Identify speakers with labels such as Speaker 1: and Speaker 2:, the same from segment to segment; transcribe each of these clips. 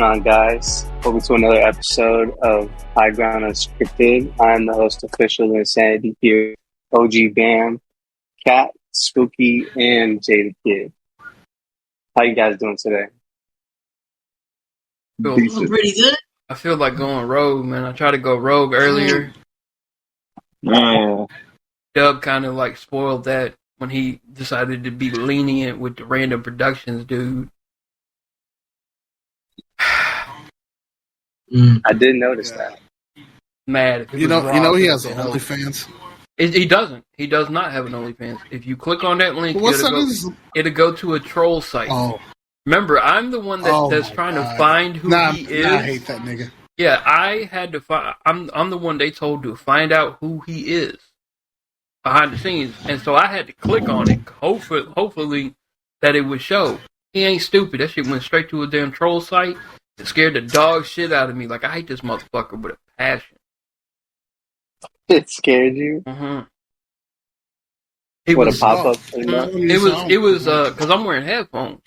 Speaker 1: going on, guys? Welcome to another episode of High Ground Unscripted. I'm the host, Official Insanity here. OG Bam, Cat, Spooky, and Jada Kid. How you guys doing today?
Speaker 2: Feeling pretty good.
Speaker 3: I feel like going rogue, man. I tried to go rogue earlier. Dub kind of like spoiled that when he decided to be lenient with the Random Productions dude.
Speaker 1: I did notice that.
Speaker 3: Mad.
Speaker 4: You know he has OnlyFans.
Speaker 3: He doesn't. He does not have an OnlyFans. If you click on that link, it'll go to a troll site.
Speaker 4: Oh.
Speaker 3: Remember, I'm the one that's trying to find who he is.
Speaker 4: I hate that nigga.
Speaker 3: Yeah, I had to find. I'm the one they told to find out who he is behind the scenes, and so I had to click on it. Hopefully that it would show. He ain't stupid. That shit went straight to a damn troll site. It scared the dog shit out of me. Like, I hate this motherfucker with a passion.
Speaker 1: It scared you?
Speaker 3: Mm-hmm.
Speaker 1: It was a pop-up.
Speaker 3: It was because I'm wearing headphones,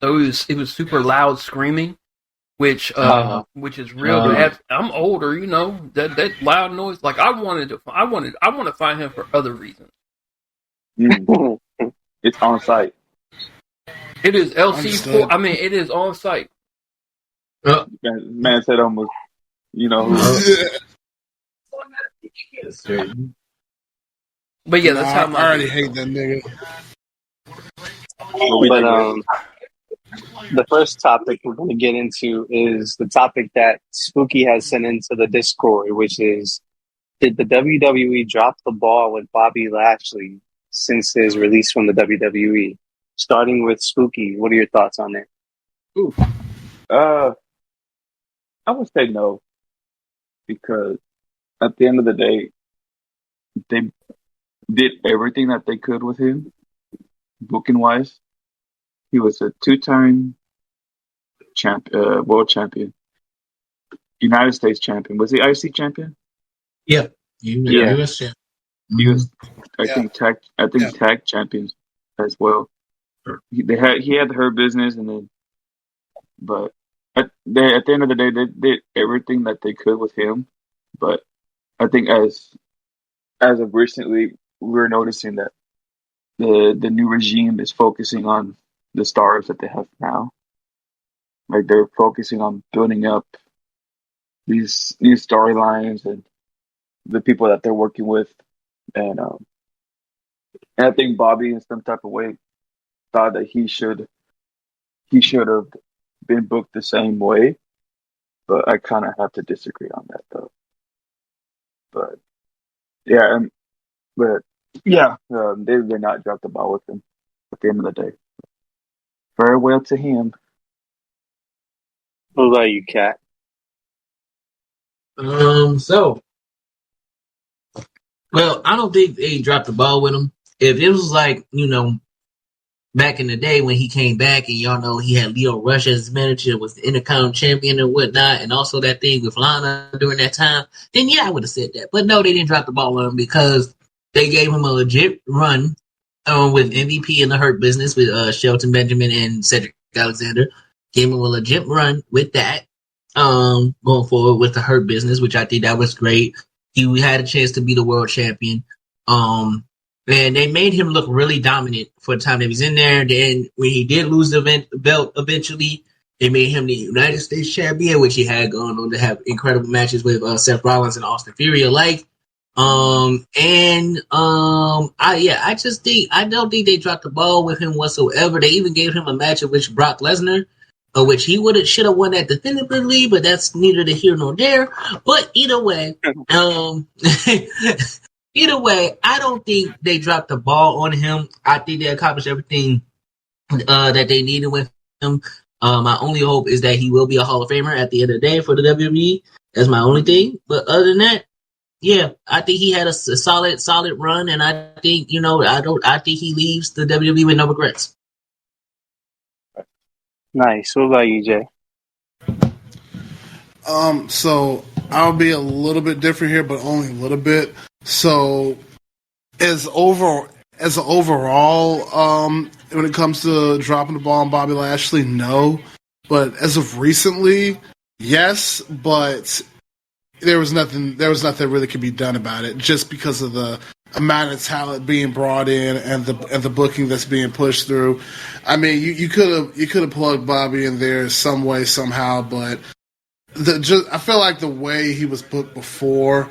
Speaker 3: so it was super loud screaming, which is real bad. I'm older, you know, that loud noise. Like, I want to find him for other reasons.
Speaker 2: It's on site.
Speaker 3: It is LC4. I mean, it is on site.
Speaker 2: Man said almost, you know.
Speaker 3: But yeah, that's how
Speaker 4: I already hate that nigga.
Speaker 1: But the first topic we're going to get into is the topic that Spooky has sent into the Discord, which is, did the WWE drop the ball with Bobby Lashley since his release from the WWE? Starting with Spooky, what are your thoughts on it?
Speaker 2: Ooh. I would say no, because at the end of the day, they did everything that they could with him, booking wise. He was a 2-time world champion, United States champion. Was he IC champion?
Speaker 4: Yeah.
Speaker 2: US champion. He was, I think tag champions as well. He had her business, but at the end of the day, they did everything that they could with him. But I think as of recently, we're noticing that the new regime is focusing on the stars that they have now. Like, they're focusing on building up these new storylines and the people that they're working with, and I think Bobby, in some type of way, thought that he should have been booked the same way, but I kind of have to disagree on that, though. But yeah, they did not drop the ball with him at the end of the day. Farewell to him.
Speaker 1: What about you, Kat?
Speaker 5: I don't think they dropped the ball with him. If it was like, you know, back in the day when he came back and y'all know he had Leo Rush as his manager, was the Intercontinental champion and whatnot, and also that thing with Lana during that time, then yeah, I would have said that. But no, they didn't drop the ball on him because they gave him a legit run with MVP in the Hurt Business with Shelton Benjamin and Cedric Alexander. Gave him a legit run with that, going forward with the Hurt Business, which I think that was great. He had a chance to be the world champion. And they made him look really dominant for the time that he was in there. Then when he did lose the belt eventually, they made him the United States champion, which he had gone on to have incredible matches with Seth Rollins and Austin Theory alike. I don't think they dropped the ball with him whatsoever. They even gave him a match in which Brock Lesnar, which he should have won that definitively, but that's neither here nor there. But either way, I don't think they dropped the ball on him. I think they accomplished everything that they needed with him. My only hope is that he will be a Hall of Famer at the end of the day for the WWE. That's my only thing. But other than that, yeah, I think he had a solid run, and I think, you know, I think he leaves the WWE with no regrets.
Speaker 1: Nice. What about you, Jay?
Speaker 4: So I'll be a little bit different here, but only a little bit. So as overall, when it comes to dropping the ball on Bobby Lashley, no. But as of recently, yes, but there was nothing really could be done about it just because of the amount of talent being brought in and the booking that's being pushed through. I mean, you could have plugged Bobby in there some way somehow, but I feel like the way he was booked before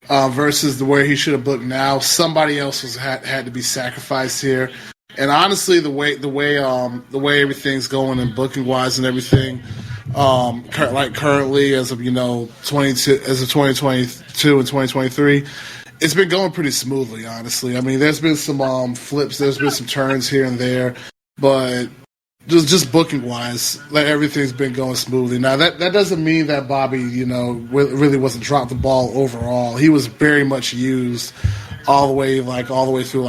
Speaker 4: versus the way he should have booked now, somebody else had to be sacrificed here. And honestly, the way everything's going and booking wise and everything, like currently as of 2022 and 2023, it's been going pretty smoothly. Honestly, I mean, there's been some flips, there's been some turns here and there, but just booking wise, like everything's been going smoothly. Now that doesn't mean that Bobby, really wasn't dropped the ball overall. He was very much used all the way through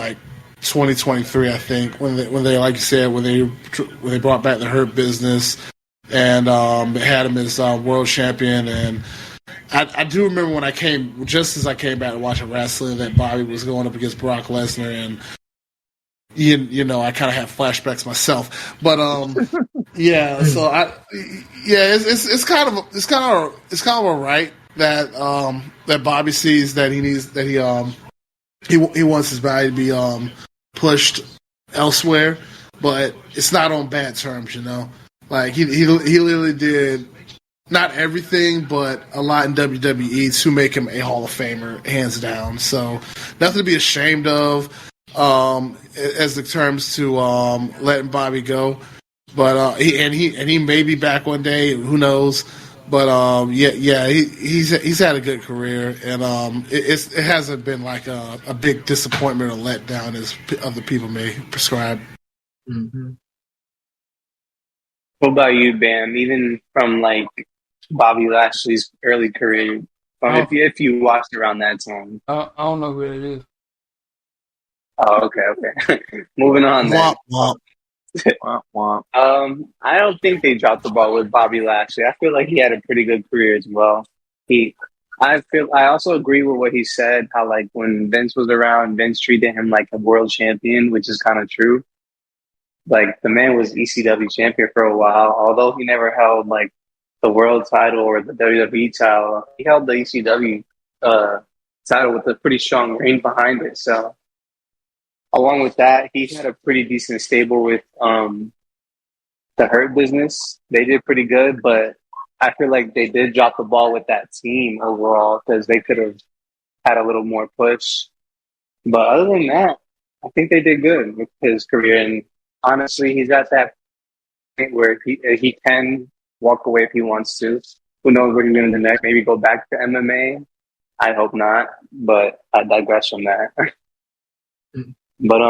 Speaker 4: 2023, I think, when they like you said, when they brought back the Hurt Business and had him as world champion. And I do remember when just as I came back to watching wrestling, that Bobby was going up against Brock Lesnar, and I kind of have flashbacks myself. But yeah, so it's kind of alright that Bobby sees that he wants his body to be pushed elsewhere, but it's not on bad terms, Like he literally did not everything, but a lot in WWE to make him a Hall of Famer, hands down. So nothing to be ashamed of as the terms to letting Bobby go. But he may be back one day, who knows? But he's had a good career, and it hasn't been like a big disappointment or letdown as other people may prescribe.
Speaker 5: Mm-hmm.
Speaker 1: What about you, Bam? Even from like Bobby Lashley's early career, if you watched around that time.
Speaker 3: I don't know who it is.
Speaker 1: Oh, okay. Moving on then. I don't think they dropped the ball with Bobby Lashley. I feel like he had a pretty good career as well. I also agree with what he said, how like when Vince was around, Vince treated him like a world champion, which is kind of true. Like the man was ECW champion for a while, although he never held like the world title or the WWE title. He held the ECW title with a pretty strong reign behind it. So along with that, he had a pretty decent stable with the Hurt Business. They did pretty good, but I feel like they did drop the ball with that team overall because they could have had a little more push. But other than that, I think they did good with his career. And honestly, he's at that point where he can walk away if he wants to. Who knows what he's going to do next? Maybe go back to MMA. I hope not, but I digress from that. But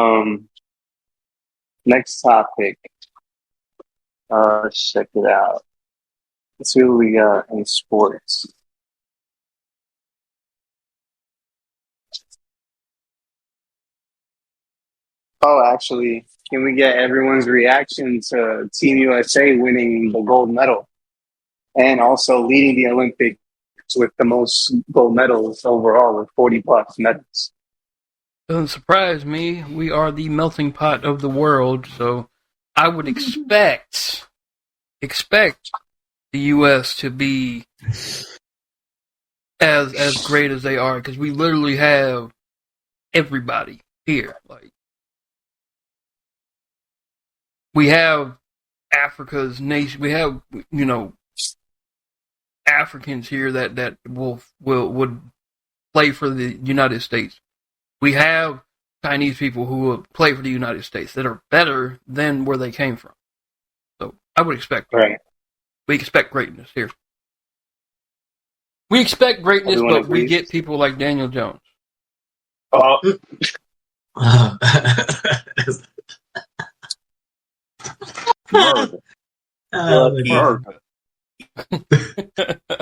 Speaker 1: next topic. Let's check it out. Let's see what we got in sports. Oh, actually, can we get everyone's reaction to Team USA winning the gold medal and also leading the Olympics with the most gold medals overall with 40 plus medals?
Speaker 3: Doesn't surprise me. We are the melting pot of the world, so I would expect the U.S. to be as great as they are, because we literally have everybody here. Like, we have Africa's nation. We have Africans here that would play for the United States. We have Chinese people who will play for the United States that are better than where they came from. So I would expect
Speaker 1: right.
Speaker 3: We expect greatness here. We expect greatness, but we get people like Daniel Jones.
Speaker 1: Oh.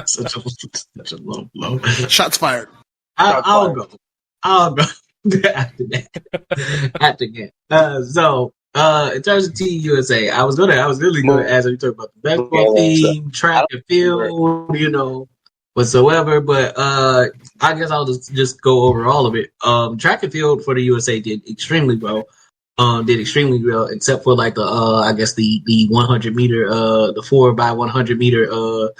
Speaker 5: Such a low blow.
Speaker 4: Shots fired.
Speaker 5: I'll go after that. So in terms of Team USA, I was really going to ask you talk about the basketball team, track and field, whatsoever. But I guess I'll just go over all of it. Track and field for the USA did extremely well. did extremely well, except for like the I guess the 100 meter the 4x100 meter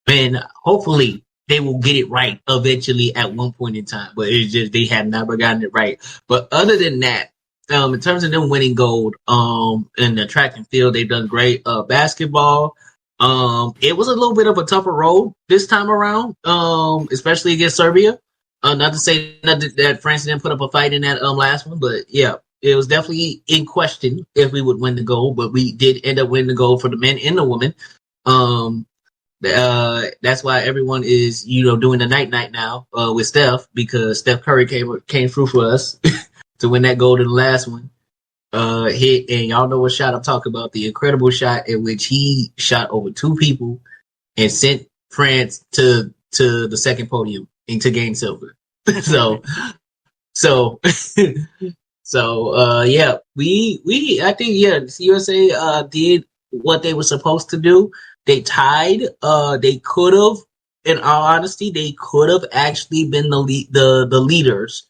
Speaker 5: and hopefully they will get it right eventually at one point in time. But it's just they have never gotten it right. But other than that, in terms of them winning gold, in the track and field, they've done great. Basketball, it was a little bit of a tougher road this time around, especially against Serbia. Not to say that France didn't put up a fight in that last one, but yeah, it was definitely in question if we would win the gold. But we did end up winning the gold for the men and the women. That's why everyone is doing the night now with Steph, because Steph Curry came through for us to win that gold in the last one. Hit, and y'all know what shot I'm talking about, the incredible shot in which he shot over two people and sent France to the second podium and to gain silver. So yeah, I think USA did what they were supposed to do. They tied. They could have, in all honesty, they could have actually been the leaders,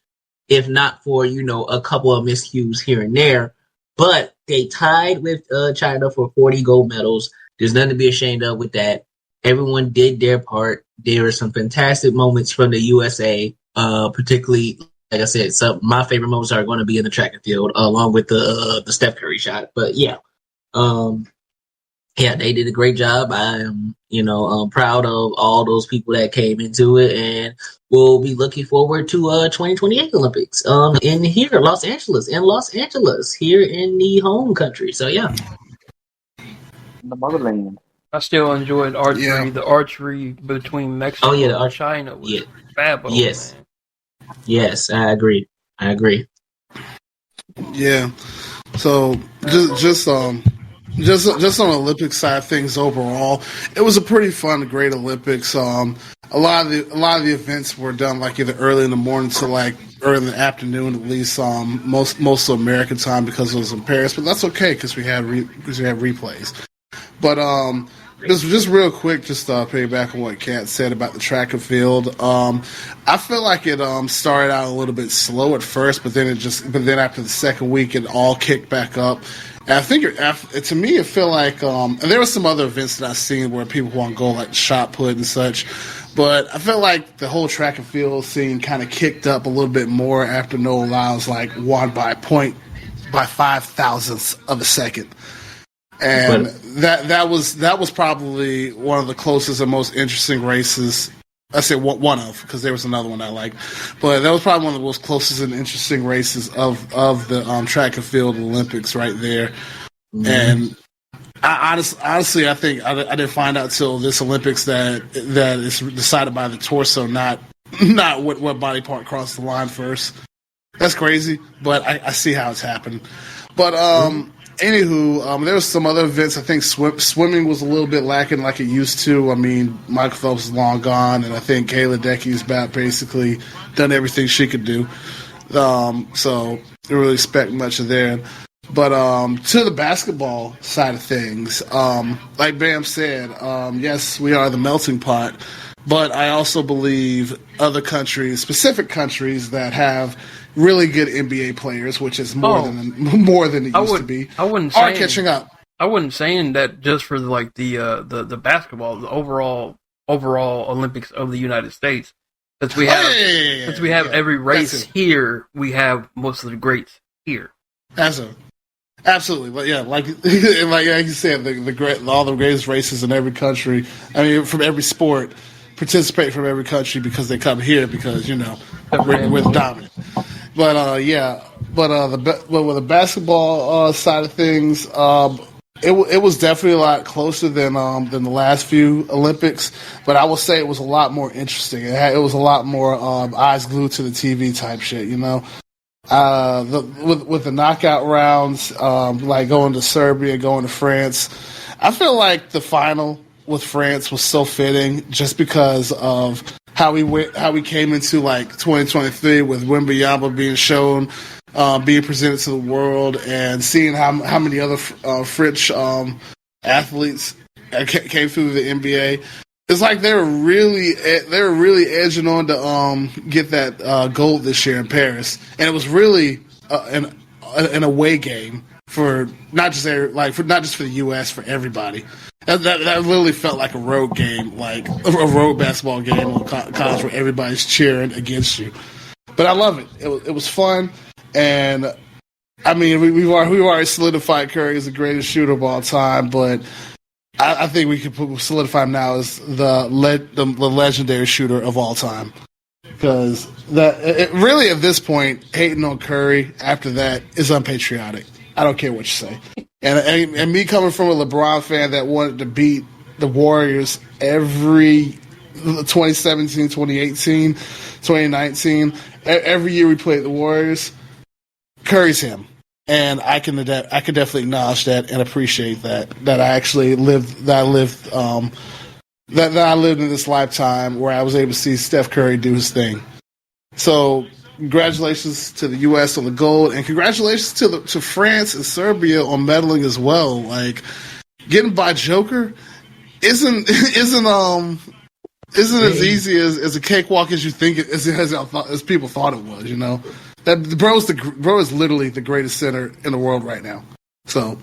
Speaker 5: if not for a couple of miscues here and there. But they tied with China for 40 gold medals. There's nothing to be ashamed of with that. Everyone did their part. There were some fantastic moments from the USA, particularly, like I said, some my favorite moments are going to be in the track and field, along with the Steph Curry shot. But yeah, yeah, they did a great job. I am, proud of all those people that came into it, and we'll be looking forward to 2028 Olympics in Los Angeles, here in the home country. So yeah,
Speaker 2: The motherland.
Speaker 3: I still enjoyed archery.
Speaker 4: Yeah.
Speaker 3: The archery between Mexico and China was fabulous.
Speaker 5: Yes, I agree.
Speaker 4: Yeah. So just on the Olympic side of things overall, it was a pretty fun, great Olympics. A lot of the events were done like either early in the morning to like early in the afternoon, at least most of American time, because it was in Paris. But that's okay because we had replays. But just real quick, just piggyback on what Kat said about the track and field. I feel like it started out a little bit slow at first, but then after the second week, it all kicked back up. And I think to me, it felt like, and there were some other events that I've seen where people want to go like shot put and such, but I felt like the whole track and field scene kind of kicked up a little bit more after Noah Lyles won by 5 thousandths of a second. And that was probably one of the closest and most interesting races. I say one of, because there was another one I liked, but that was probably one of the most closest and interesting races of the track and field Olympics right there. Mm-hmm. And I honestly, I think I didn't find out till this Olympics that it's decided by the torso, not what body part crossed the line first. That's crazy, but I see how it's happened. But anywho, there was some other events. I think swimming was a little bit lacking like it used to. I mean, Michael Phelps is long gone, and I think Kayla Decky's about basically done everything she could do. So didn't really expect much of there. But to the basketball side of things, like Bam said, yes, we are the melting pot. But I also believe other countries, specific countries that have really good NBA players, which is more than it used to be, are catching up.
Speaker 3: I wasn't saying that just for like the basketball, the overall Olympics of the United States. Since we have every race here, we have most of the greats here.
Speaker 4: Absolutely, but yeah, like you said, all the greatest races in every country. I mean, from every sport, participate from every country because they come here because we're the dominant. But with the basketball side of things, it was definitely a lot closer than the last few Olympics. But I will say it was a lot more interesting. It was a lot more eyes glued to the TV type shit. With the knockout rounds, like going to Serbia, going to France, I feel like the final with France was so fitting just because of how we came into like 2023 with Wembanyama being shown, being presented to the world, and seeing how many other French athletes came through the NBA. It's like they were really edging on to get that gold this year in Paris, and it was really an away game for not just for the U.S. for everybody. That literally felt like a road game, like a road basketball game on college where everybody's cheering against you. But I love it. It was fun, and I mean we've already solidified Curry as the greatest shooter of all time, but I think we could solidify him now as the legendary shooter of all time. Because really at this point, hating on Curry after that is unpatriotic. I don't care what you say. And me coming from a LeBron fan that wanted to beat the Warriors every 2017, 2018, 2019, every year we played the Warriors, Curry's him. And I can definitely acknowledge that and appreciate that I actually lived in this lifetime where I was able to see Steph Curry do his thing. So congratulations to the U.S. on the gold, and congratulations to France and Serbia on medaling as well. Like getting by Joker isn't as easy as a cakewalk as you think as people thought it was. You know. That bro is literally the greatest center in the world right now. So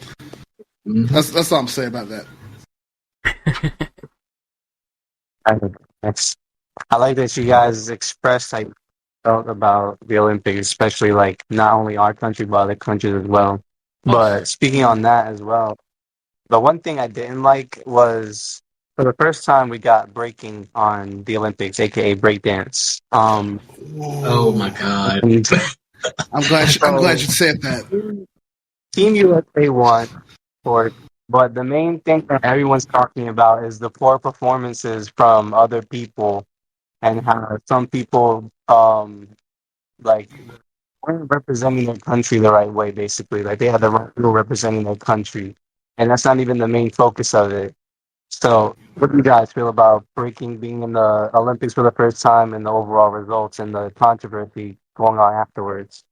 Speaker 4: that's all I'm saying about that.
Speaker 1: I like that you guys expressed how you felt about the Olympics, especially like not only our country but other countries as well. But speaking on that as well, the one thing I didn't like was for the first time we got breaking on the Olympics, aka breakdance.
Speaker 5: Oh my god!
Speaker 4: I'm glad you said that.
Speaker 1: Team USA won, but the main thing that everyone's talking about is the poor performances from other people and how some people like weren't representing their country the right way. Basically, like they had the wrong people representing their country, and that's not even the main focus of it. So, what do you guys feel about breaking being in the Olympics for the first time and the overall results and the controversy going on afterwards?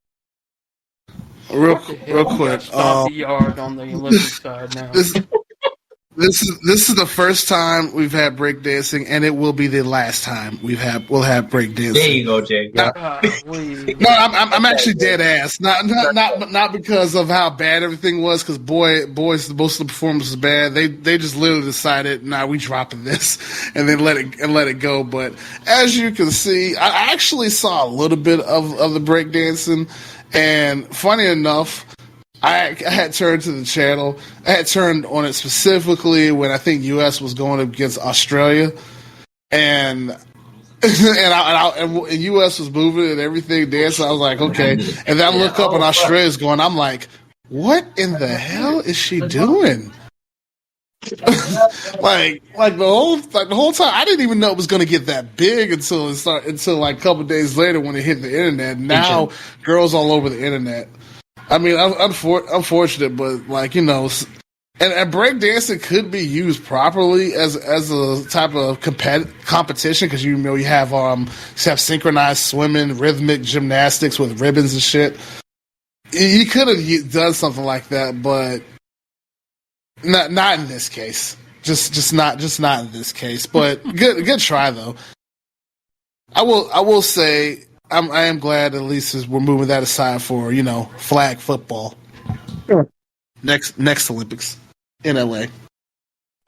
Speaker 4: Real quick,
Speaker 3: stompy yard on the Olympic side now.
Speaker 4: This is the first time we've had breakdancing, and it will be the last time we'll have breakdancing.
Speaker 5: There you go, Jay.
Speaker 4: No, I'm actually dead ass. Not because of how bad everything was, because boys, most of the performance was bad. They just literally decided, nah, we dropping this, and then let it go. But as you can see, I actually saw a little bit of the breakdancing, and funny enough, I had turned to the channel. I had turned on it specifically when I think U.S. was going against Australia, and U.S. was moving and everything, dancing. I was like, okay. And then I look up and Australia's going. I'm like, what in the hell is she doing? like the whole time, I didn't even know it was going to get that big until like a couple of days later when it hit the internet. Now, girls all over the internet. I mean, unfortunate, but like, you know, and breakdancing could be used properly as a type of competition because you have synchronized swimming, rhythmic gymnastics with ribbons and shit. You could have done something like that, but not in this case. Just not in this case. But good try though. I will say. I am glad at least we're moving that aside for, you know, flag football. Sure. Next Olympics in LA.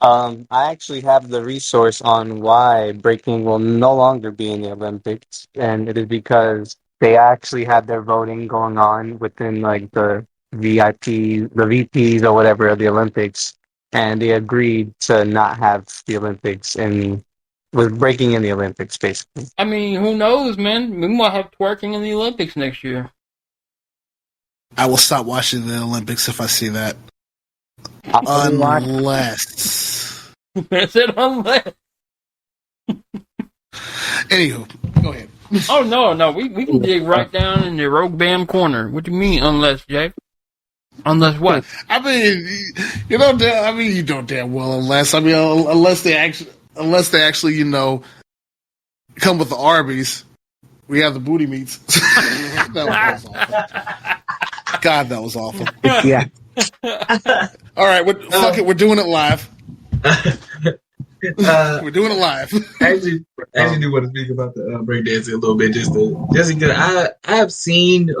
Speaker 1: I actually have the resource on why breaking will no longer be in the Olympics, and it is because they actually had their voting going on within like the VPs or whatever of the Olympics, and they agreed to not have the Olympics with breaking in the Olympics, basically.
Speaker 3: I mean, who knows, man? We might have twerking in the Olympics next year.
Speaker 4: I will stop watching the Olympics if I see that. Unless.
Speaker 3: I said unless.
Speaker 4: Anywho, go ahead.
Speaker 3: Oh, no. We can dig right down in the Rogue Bam corner. What do you mean, unless, Jay? Unless what?
Speaker 4: I mean, you know damn well unless they actually, you know, come with the Arby's. We have the booty meats. that was awful. God, that was awful.
Speaker 1: Yeah.
Speaker 4: All right, fuck it. We're doing it live. We're doing it live.
Speaker 5: I actually do want to speak about the breakdancing a little bit, just because I've seen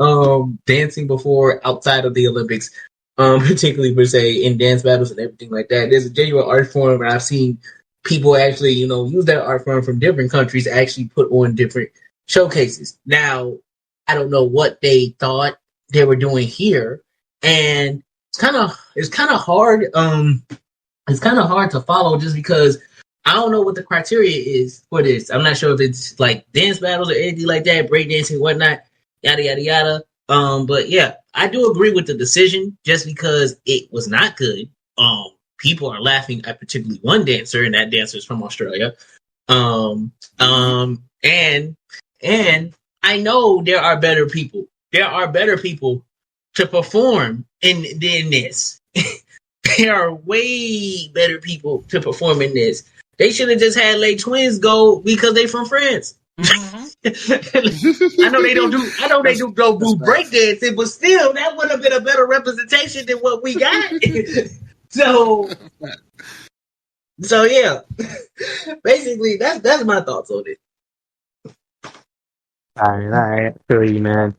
Speaker 5: dancing before outside of the Olympics, particularly per se in dance battles and everything like that. There's a genuine art form, and I've seen people actually, use that art form from different countries to actually put on different showcases. Now, I don't know what they thought they were doing here, and it's kind of hard. It's kind of hard to follow just because I don't know what the criteria is for this. I'm not sure if it's like dance battles or anything like that, breakdancing, whatnot, yada yada yada. But yeah, I do agree with the decision just because it was not good. People are laughing at particularly one dancer, and that dancer is from Australia. And I know there are better people. There are better people to perform in this. There are way better people to perform in this. They should have just had Les Twins go because they from France. I know they don't do. I know they do go do breakdancing, but still, that would have been a better representation than what we got. So yeah, basically, that's my thoughts on it.
Speaker 1: All right. I feel you, man.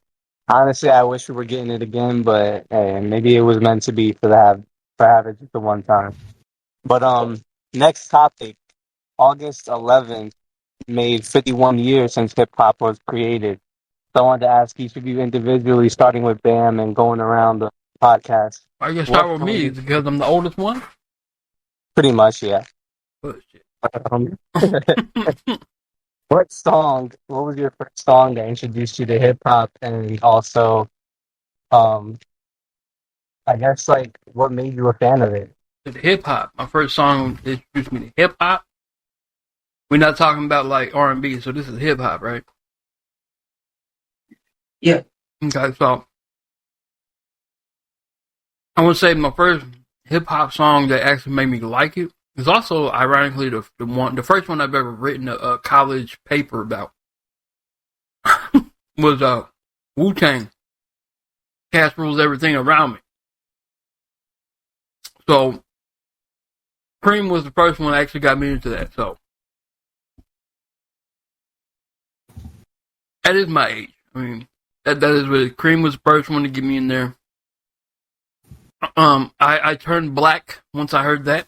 Speaker 1: Honestly, I wish we were getting it again, but hey, maybe it was meant to be for have it just the one time. But next topic, August 11th made 51 years since hip hop was created. So I wanted to ask each of you individually, starting with Bam and going around the podcast.
Speaker 3: I guess start with me because I'm the oldest one.
Speaker 1: Pretty much, yeah.
Speaker 3: Oh, shit.
Speaker 1: What was your first song that introduced you to hip hop, and also, I guess, like, what made you a fan of it?
Speaker 3: Hip hop. My first song that introduced me to hip hop. We're not talking about like R&B, so this is hip hop, right?
Speaker 5: Yeah.
Speaker 3: Okay, so I would say my first hip hop song that actually made me like it is also, ironically, the first one I've ever written a college paper about was Wu-Tang. Cash rules everything around me. So Cream was the first one that actually got me into that. So that is my age. I mean, that is really, Cream was the first one to get me in there. I turned black once I heard that.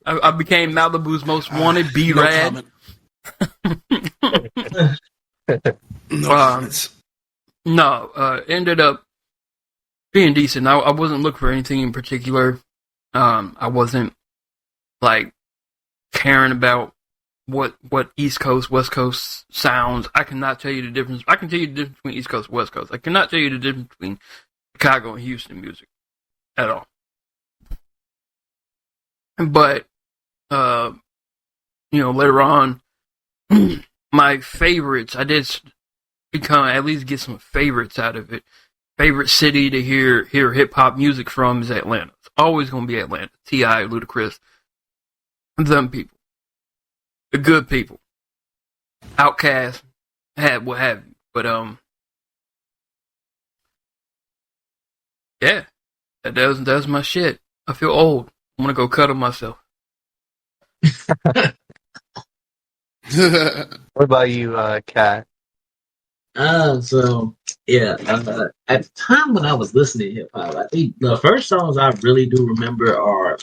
Speaker 3: I became Malibu's most wanted, B-Rad. Ended up being decent. I wasn't looking for anything in particular. I wasn't like caring about what East Coast, West Coast sounds. I cannot tell you the difference. I can tell you the difference between East Coast and West Coast. I cannot tell you the difference between Chicago and Houston music at all. But later on, my favorites, I did at least get some favorites out of it. Favorite city to hear hip hop music from is Atlanta. It's always going to be Atlanta. T.I., Ludacris, them people. The good people. Outkast, what have you. But, yeah. That's my shit. I feel old. I want to go cuddle myself.
Speaker 1: What about you, Kat?
Speaker 5: So yeah, at the time when I was listening to hip hop, I think the first songs I really do remember are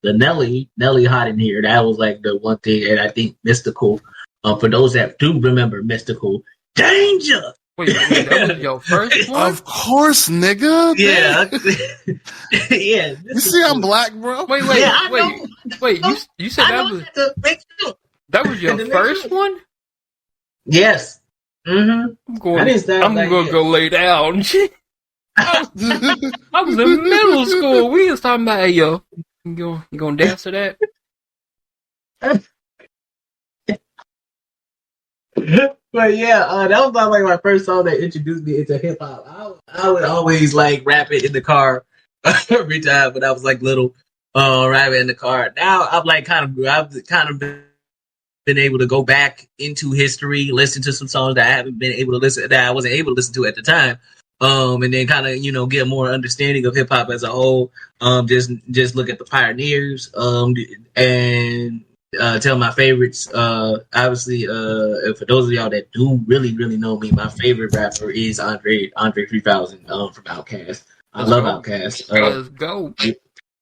Speaker 5: the Nelly Hot in Here. That was like the one thing, and I think Mystical. For those that do remember Mystical, Danger.
Speaker 3: Wait, that was your first one?
Speaker 4: Of course, nigga.
Speaker 5: Yeah. Yeah.
Speaker 4: You see I'm black, bro?
Speaker 3: Wait. You said that was your first one?
Speaker 5: Yes. Mm-hmm.
Speaker 3: I'm gonna go lay down. I was in middle school. We was talking about, hey, yo, you gonna dance to that?
Speaker 5: But yeah, that was about like my first song that introduced me into hip hop. I would always like rap it in the car every time when I was like little, rap it in the car. Now I've kind of been able to go back into history, listen to some songs that I haven't been able to listen, that I wasn't able to listen to at the time. and then kind of get more understanding of hip hop as a whole. Just look at the pioneers, and tell my favorites. Obviously, for those of y'all that do really know me, my favorite rapper is Andre 3000 from Outkast. I love Outkast.
Speaker 3: Let's go.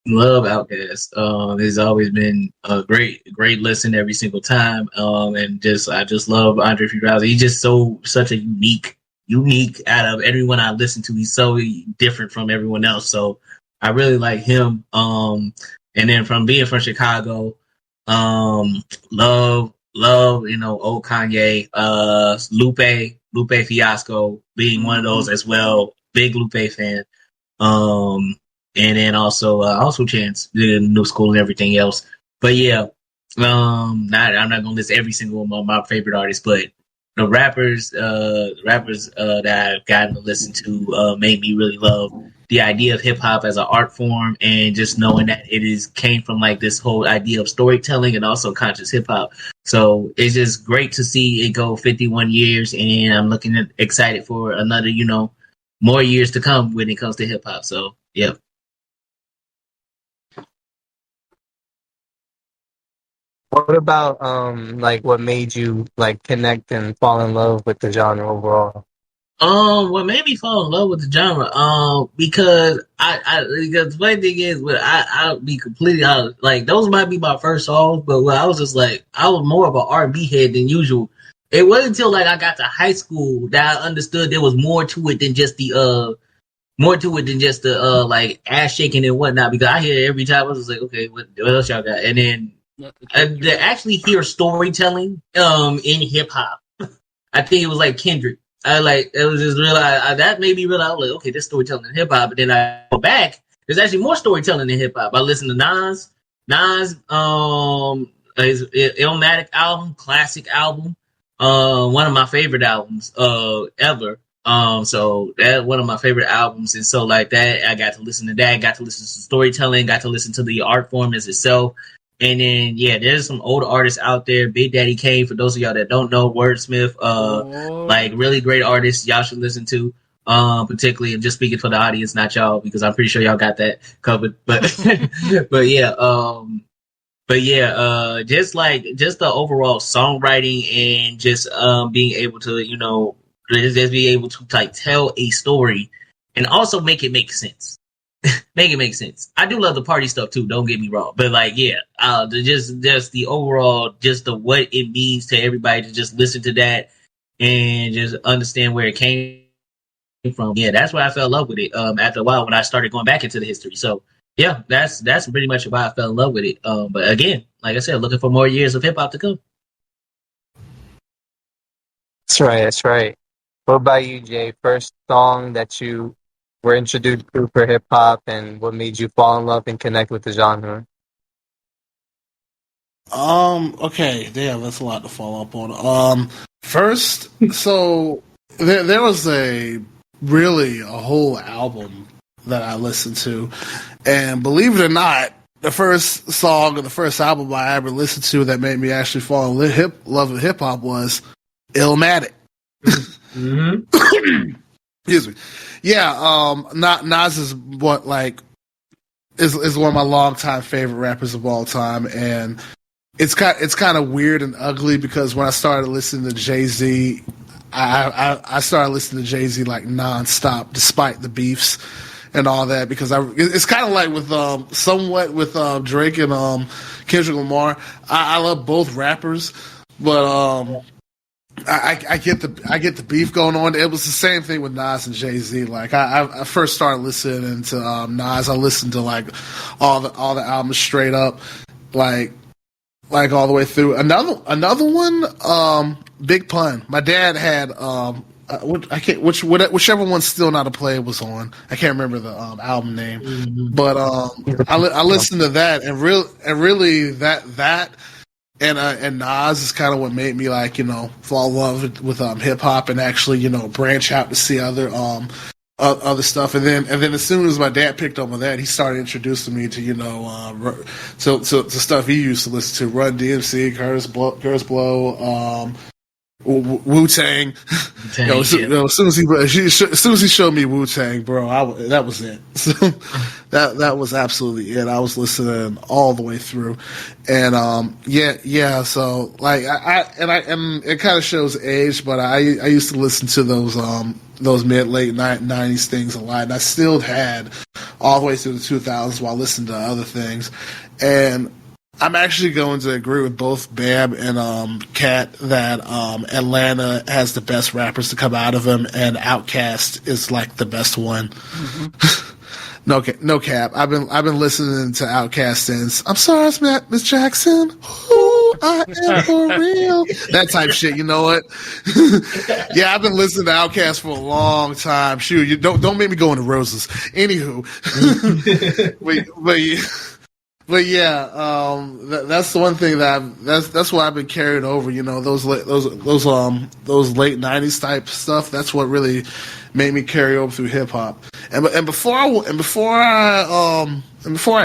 Speaker 5: Love Outkast. It's always been a great listen every single time. And I just love Andre 3000. He's just such a unique out of everyone I listen to. He's so different from everyone else. So I really like him. And then from being from Chicago, love, old Kanye, Lupe Fiasco being one of those as well. Big Lupe fan. And then also Chance, the New School and everything else. But yeah, I'm not gonna list every single one of my favorite artists, but the rappers that I've gotten to listen to made me really love the idea of hip hop as an art form, and just knowing that came from like this whole idea of storytelling and also conscious hip hop. So it's just great to see it go 51 years, and I'm excited for another, more years to come when it comes to hip hop. So yeah.
Speaker 6: What about like what made you like connect and fall in love with the genre overall?
Speaker 5: What made me fall in love with the genre? Because because the funny thing is, I'll be completely honest, like those might be my first songs, but I was just like, I was more of an R&B head than usual. It wasn't until like I got to high school that I understood there was more to it than just the like ass shaking and whatnot. Because I hear it every time. I was just like, okay, what else y'all got? And then to actually hear storytelling in hip hop, I think it was like Kendrick. It was just realize that made me realize, like, okay, there's storytelling in hip hop. But then I go back, there's actually more storytelling in hip hop. I listen to Nas, his Illmatic album, classic album, one of my favorite albums ever. So that one of my favorite albums, and so like that, I got to listen to that, got to listen to storytelling, got to listen to the art form as itself. And then, yeah, there's some old artists out there. Big Daddy Kane, for those of y'all that don't know, Wordsmith, like really great artists y'all should listen to. Particularly, and just speaking for the audience, not y'all, because I'm pretty sure y'all got that covered. But, but yeah, just the overall songwriting and just being able to, just be able to like tell a story and also make it make sense. Make it make sense. I do love the party stuff too. Don't get me wrong, but like, just the overall, just the what it means to everybody to just listen to that and just understand where it came from. Yeah, that's why I fell in love with it. After a while, when I started going back into the history. So yeah, that's pretty much why I fell in love with it. But again, like I said, looking for more years of hip hop to come.
Speaker 6: That's right. What about you, Jay? First song that you were introduced to for hip hop, and what made you fall in love and connect with the genre?
Speaker 4: Okay, damn, that's a lot to follow up on. First, so there was a whole album that I listened to, and believe it or not, the first song or the first album I ever listened to that made me actually fall in love with hip hop was Illmatic.
Speaker 5: Mm-hmm.
Speaker 4: Excuse me. Yeah, Nas is is one of my longtime favorite rappers of all time, and it's kind of weird and ugly because when I started listening to Jay-Z, I started listening to Jay-Z like nonstop, despite the beefs and all that, because it's kind of like with somewhat with Drake and Kendrick Lamar. I love both rappers, but I get the beef going on. It was the same thing with Nas and Jay-Z. Like I first started listening to Nas. I listened to like all the albums straight up, like all the way through. Another one, Big Pun. My dad had whichever one's still not a play was on. I can't remember the album name, but I listened to that and really that. And Nas is kind of what made me fall in love with hip hop and actually branch out to see other stuff. And then as soon as my dad picked up on that, he started introducing me to to stuff he used to listen to: Run DMC, Curtis Blow, Wu Tang. As soon as he showed me Wu Tang, bro, that was it. So that was absolutely it. I was listening all the way through, and yeah. So like and it kind of shows age, but I used to listen to those late 90s things a lot, and I still had all the way through the 2000s while listening to other things, and I'm actually going to agree with both Bam and Kat that Atlanta has the best rappers to come out of them, and Outkast is like the best one. Mm-hmm. No cap. I've been listening to Outkast since I'm sorry, Miss Jackson. Ooh, I am for real. That type shit. You know what? Yeah, I've been listening to Outkast for a long time. Shoot, you don't make me go into roses. Anywho, But yeah, that's the one thing that's what I've been carrying over. You know, those late '90s type stuff. That's what really made me carry over through hip hop. And before I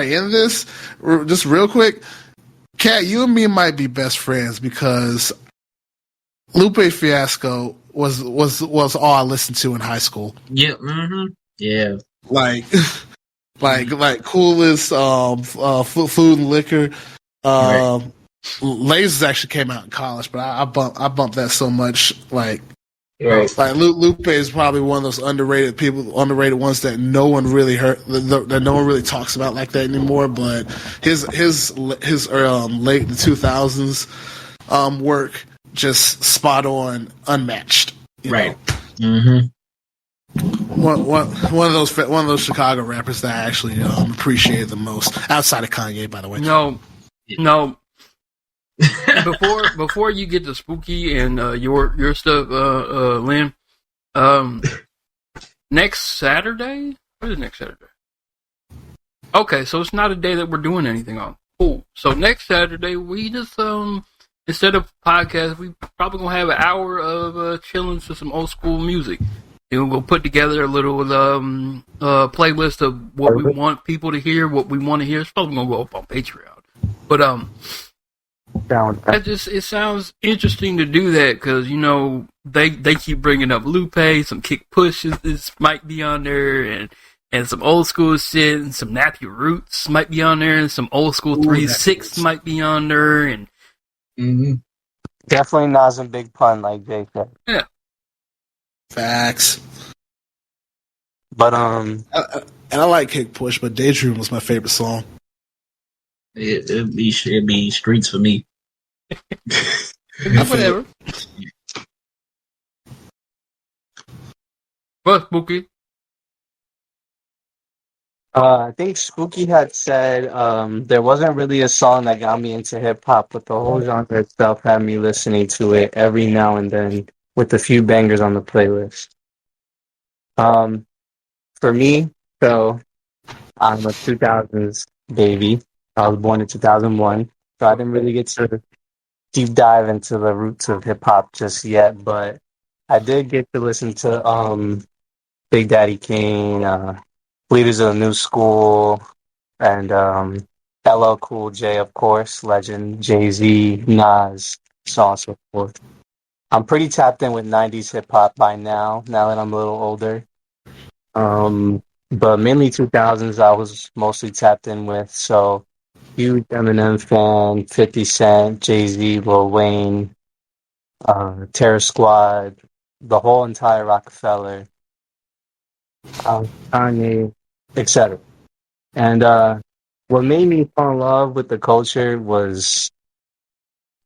Speaker 4: end this, just real quick, Kat, you and me might be best friends because Lupe Fiasco was all I listened to in high school.
Speaker 5: Yeah. Mm-hmm. Yeah.
Speaker 4: Like coolest food and liquor.
Speaker 5: Right.
Speaker 4: Lasers actually came out in college, but I bumped that so much. Like Lupe is probably one of those underrated ones that no one really heard, that no one really talks about like that anymore. But his late 2000s work just spot on, unmatched.
Speaker 5: Right. Mm-hmm.
Speaker 4: One of those Chicago rappers that I actually appreciate the most, outside of Kanye, by the way.
Speaker 3: No. Before you get to Spooky and your stuff, Lynn. Next Saturday. What is next Saturday? Okay, so it's not a day that we're doing anything on. Cool. So next Saturday we just instead of podcast, we probably gonna have an hour of chilling to some old school music. And we'll put together a little playlist of what we want people to hear, what we want to hear. It's probably gonna go up on Patreon, but it sounds interesting to do that because you know they keep bringing up Lupe, some Kick Pushes might be on there, and some old school shit, and some Nappy Roots might be on there, and some old school 3-6 might be on there, and
Speaker 6: definitely Nas and Big Pun, like Jay said.
Speaker 3: Yeah.
Speaker 4: Facts.
Speaker 6: But
Speaker 4: and I like Kick Push, but Daydream was my favorite song.
Speaker 5: It'd be Streets for me.
Speaker 3: Whatever. What, Spooky?
Speaker 6: I think Spooky had said there wasn't really a song that got me into hip hop, but the whole genre itself had me listening to it every now and then with a few bangers on the playlist. For me, so I'm a 2000s baby. I was born in 2001, so I didn't really get to deep dive into the roots of hip hop just yet, but I did get to listen to Big Daddy Kane, Leaders of the New School, and LL Cool J, of course, legend, Jay-Z, Nas, so on and so forth. I'm pretty tapped in with 90s hip hop by now that I'm a little older. But mainly 2000s I was mostly tapped in with, so huge Eminem fan, 50 Cent, Jay-Z, Lil Wayne, Terror Squad, the whole entire Rockefeller, Kanye, etc. And what made me fall in love with the culture was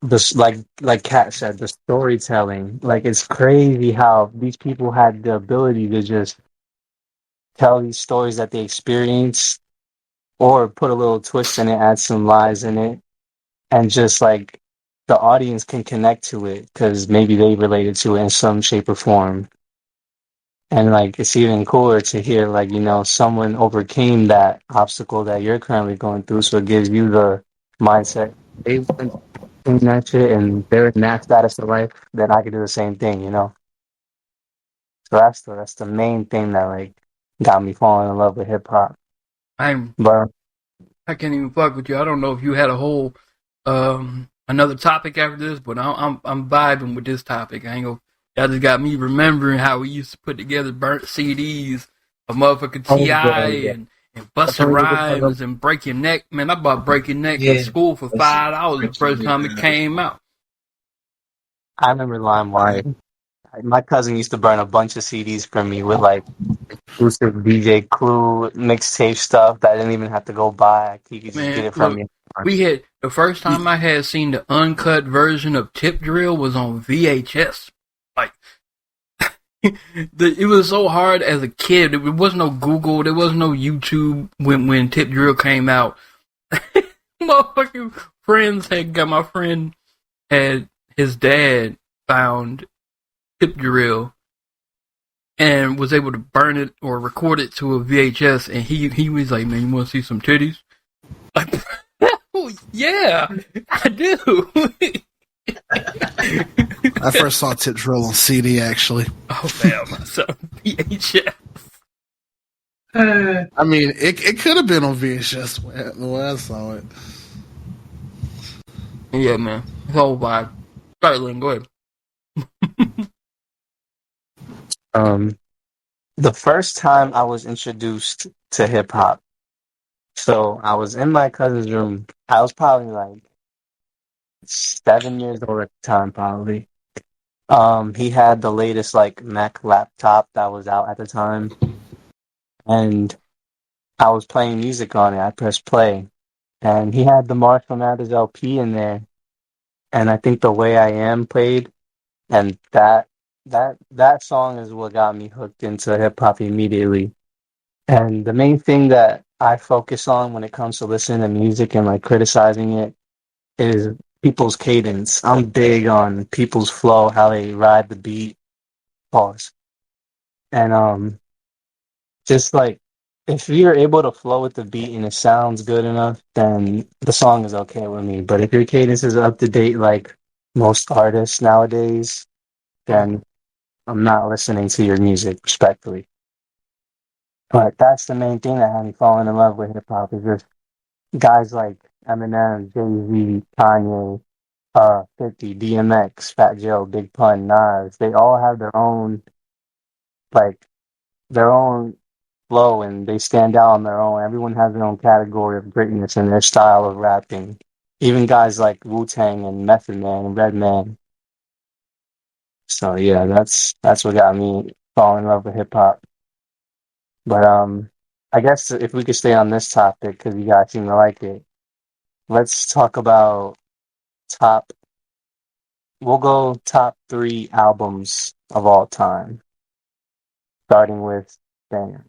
Speaker 6: this, like Kat said, the storytelling. Like, it's crazy how these people had the ability to just tell these stories that they experienced, or put a little twist in it, add some lies in it, and just like the audience can connect to it because maybe they related to it in some shape or form. And like, it's even cooler to hear, like, you know, someone overcame that obstacle that you're currently going through, so it gives you the mindset they went through that shit and they're in that status of life, then I could do the same thing, you know. So that's the main thing that like got me falling in love with hip hop.
Speaker 3: I can't even fuck with you. I don't know if you had a whole another topic after this, but I'm vibing with this topic. I ain't gonna. Y'all just got me remembering how we used to put together burnt CDs of motherfucking T.I. and Busta Rhymes and Break Your Neck. Man, I bought Break Your Neck in school for $5 the first time it came out.
Speaker 6: I remember LimeWire. My cousin used to burn a bunch of CDs for me with like exclusive DJ Clue mixtape stuff that I didn't even have to go buy. He could just get it from me.
Speaker 3: We had the first time I had seen the uncut version of Tip Drill was on VHS. Like it was so hard as a kid. There was no Google. There was no YouTube when Tip Drill came out. Motherfucking friends had got my friend had his dad found Tip Drill and was able to burn it or record it to a VHS, and he was like, "Man, you want to see some titties?" Like, oh, yeah, I do.
Speaker 4: I first saw Tip Drill on CD, actually.
Speaker 3: Oh man, so VHS.
Speaker 4: I mean, it could have been on VHS the way I saw it.
Speaker 3: Yeah, man, whole vibe. Sorry, Lynn, go ahead.
Speaker 6: The first time I was introduced to hip hop, so I was in my cousin's room. I was probably like 7 years old at the time, probably. He had the latest like Mac laptop that was out at the time, and I was playing music on it. I pressed play, and he had the Marshall Mathers LP in there, and I think The Way I Am played, and that song is what got me hooked into hip hop immediately. And the main thing that I focus on when it comes to listening to music and like criticizing it is people's cadence. I'm big on people's flow, how they ride the beat. Pause. And just like if you're able to flow with the beat and it sounds good enough, then the song is okay with me. But if your cadence is up to date like most artists nowadays, then I'm not listening to your music, respectfully. But that's the main thing that had me falling in love with hip hop is just guys like Eminem, Jay-Z, Kanye, 50, DMX, Fat Joe, Big Pun, Nas. They all have their own flow, and they stand out on their own. Everyone has their own category of greatness in their style of rapping. Even guys like Wu-Tang and Method Man and Redman. So yeah, that's what got me falling in love with hip hop. But I guess if we could stay on this topic because you guys seem to like it, let's talk about We'll go top 3 albums of all time, starting with Dan.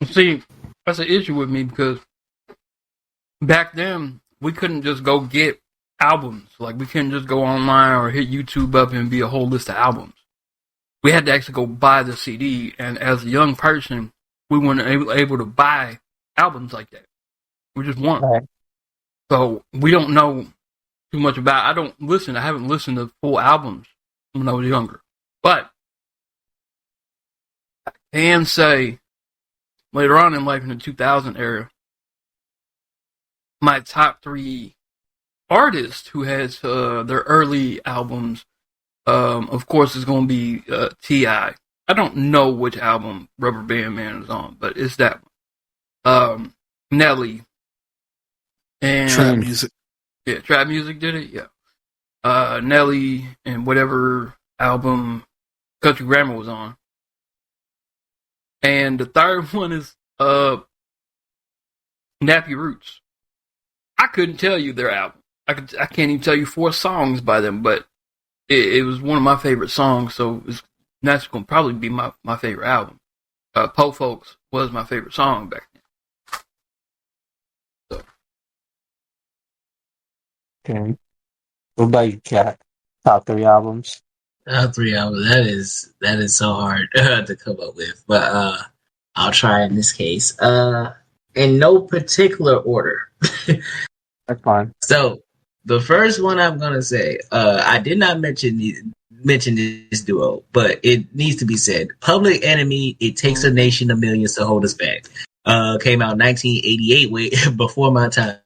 Speaker 3: See, that's an issue with me because back then we couldn't just go get albums. Like we couldn't just go online or hit YouTube up and be a whole list of albums. We had to actually go buy the CD, and as a young person, we weren't able to buy albums like that. We just weren't.
Speaker 6: Right.
Speaker 3: So we don't know too much about. I haven't listened to full albums when I was younger, but I can say later on in life, in the 2000 era, my top 3 artists who has their early albums, of course, is going to be T.I. I don't know which album Rubber Band Man is on, but it's that one. Nelly. And
Speaker 4: Trap Music.
Speaker 3: Yeah, Trap Music did it, yeah. Nelly and whatever album Country Grammar was on. And the third one is Nappy Roots. I couldn't tell you their album. I can't even tell you 4 songs by them, but it was one of my favorite songs, so that's going to probably be my favorite album. Po Folks was my favorite song back then. So.
Speaker 6: Okay. What about you, Kat? Top 3 albums?
Speaker 5: Top 3 albums. That is so hard to come up with, but I'll try in this case. In no particular order.
Speaker 6: That's fine.
Speaker 5: So the first one I'm gonna say, I did not mention this duo, but it needs to be said. Public Enemy, It Takes a Nation of Millions to Hold Us Back. Came out 1988, way before my time.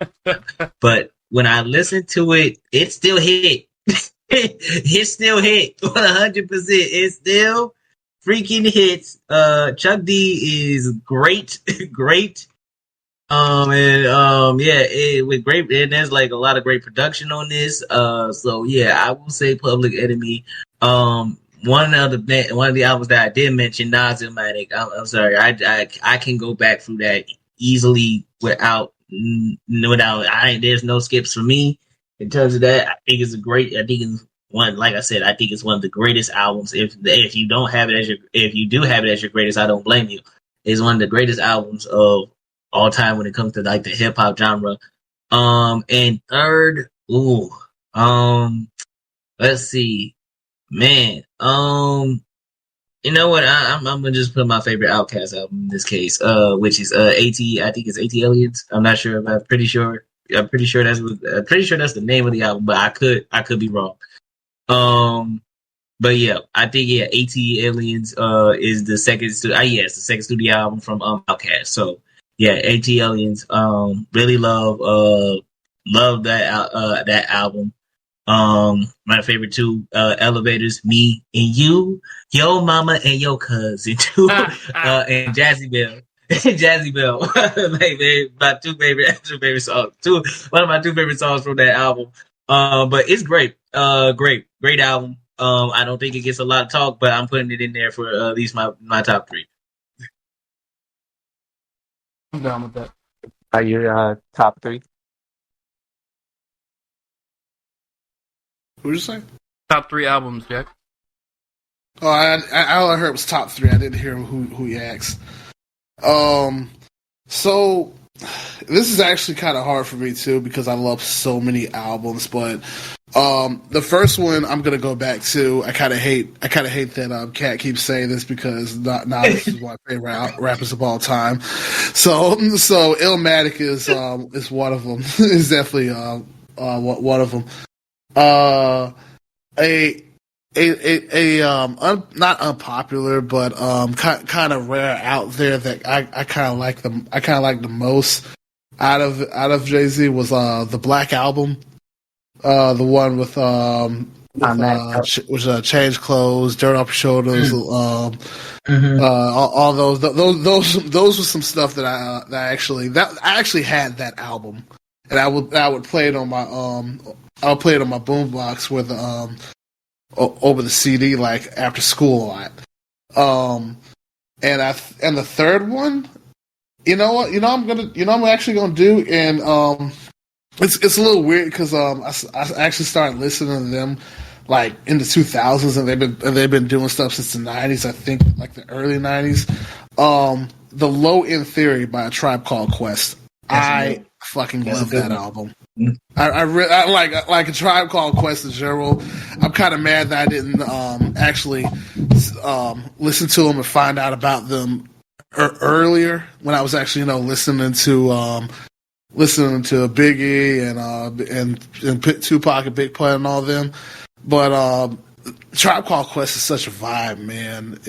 Speaker 5: But when I listened to it, it still hit. It still hit 100%. It still freaking hits. Chuck D is great, great. With great, and there's like a lot of great production on this. So yeah, I will say Public Enemy. One of the albums that I did mention, Nas-Illmatic. I'm sorry, I can go back through that easily without. There's no skips for me in terms of that. I think it's one. Like I said, I think it's one of the greatest albums. If you don't have it as if you do have it as your greatest, I don't blame you. It's one of the greatest albums of all time when it comes to like the hip hop genre. And third, let's see, man. You know what? I'm gonna just put my favorite Outkast album in this case, which is AT. I think it's AT Aliens. I'm not sure, but I'm pretty sure that's the name of the album, but I could be wrong. But yeah, I think AT Aliens is the second it's the second studio album from Outkast. So yeah, AT Aliens really love that album. My favorite two elevators, me and you, yo mama and yo cousin too, and Jazzy Bell. Jazzy Bell, like man, my two favorite songs. One of my two favorite songs from that album. But it's great. Great album. I don't think it gets a lot of talk, but I'm putting it in there for at least my top three.
Speaker 3: I'm down with that.
Speaker 6: Are your top three?
Speaker 4: What did you say?
Speaker 3: Top three albums, Jack.
Speaker 4: Oh, all I heard was top three. I didn't hear who he asked. So this is actually kind of hard for me too because I love so many albums. But the first one I'm gonna go back to. I kind of hate that Cat keeps saying this because Nas is my favorite rappers of all time. So Illmatic is one of them. Is definitely one of them. Not unpopular, but kind of rare out there that I kind of like them. I kind of like the most out of Jay-Z was the Black Album, the one with Change Clothes, Dirt Off Your Shoulders, all those were some stuff that I actually had that album, and I would play it on my I'll play it on my boombox with over the CD like after school a lot. And the third one, I'm actually gonna do, and it's a little weird because I actually started listening to them like in the 2000s, and they've been doing stuff since the 90s. I think like the early 90s. The Low End Theory by A Tribe Called Quest. I fucking love that album. I like A Tribe Called Quest in general. I'm kind of mad that I didn't actually listen to them and find out about them earlier when I was actually listening to Biggie and Tupac and Big Pun and all them. But Tribe Called Quest is such a vibe, man.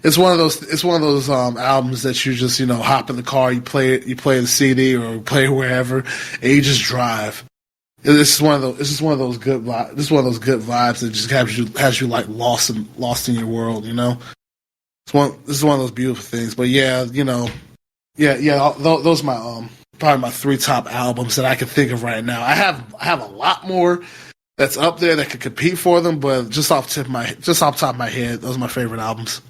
Speaker 4: It's one of those albums that you just hop in the car, you play the CD or play it wherever, and you just drive. It's just one of those good vibes. This is one of those good vibes that just has you like lost in your world. This is one of those beautiful things. But those are my probably my three top albums that I can think of right now. I have a lot more that's up there that could compete for them, but just off the top of my head, those are my favorite albums.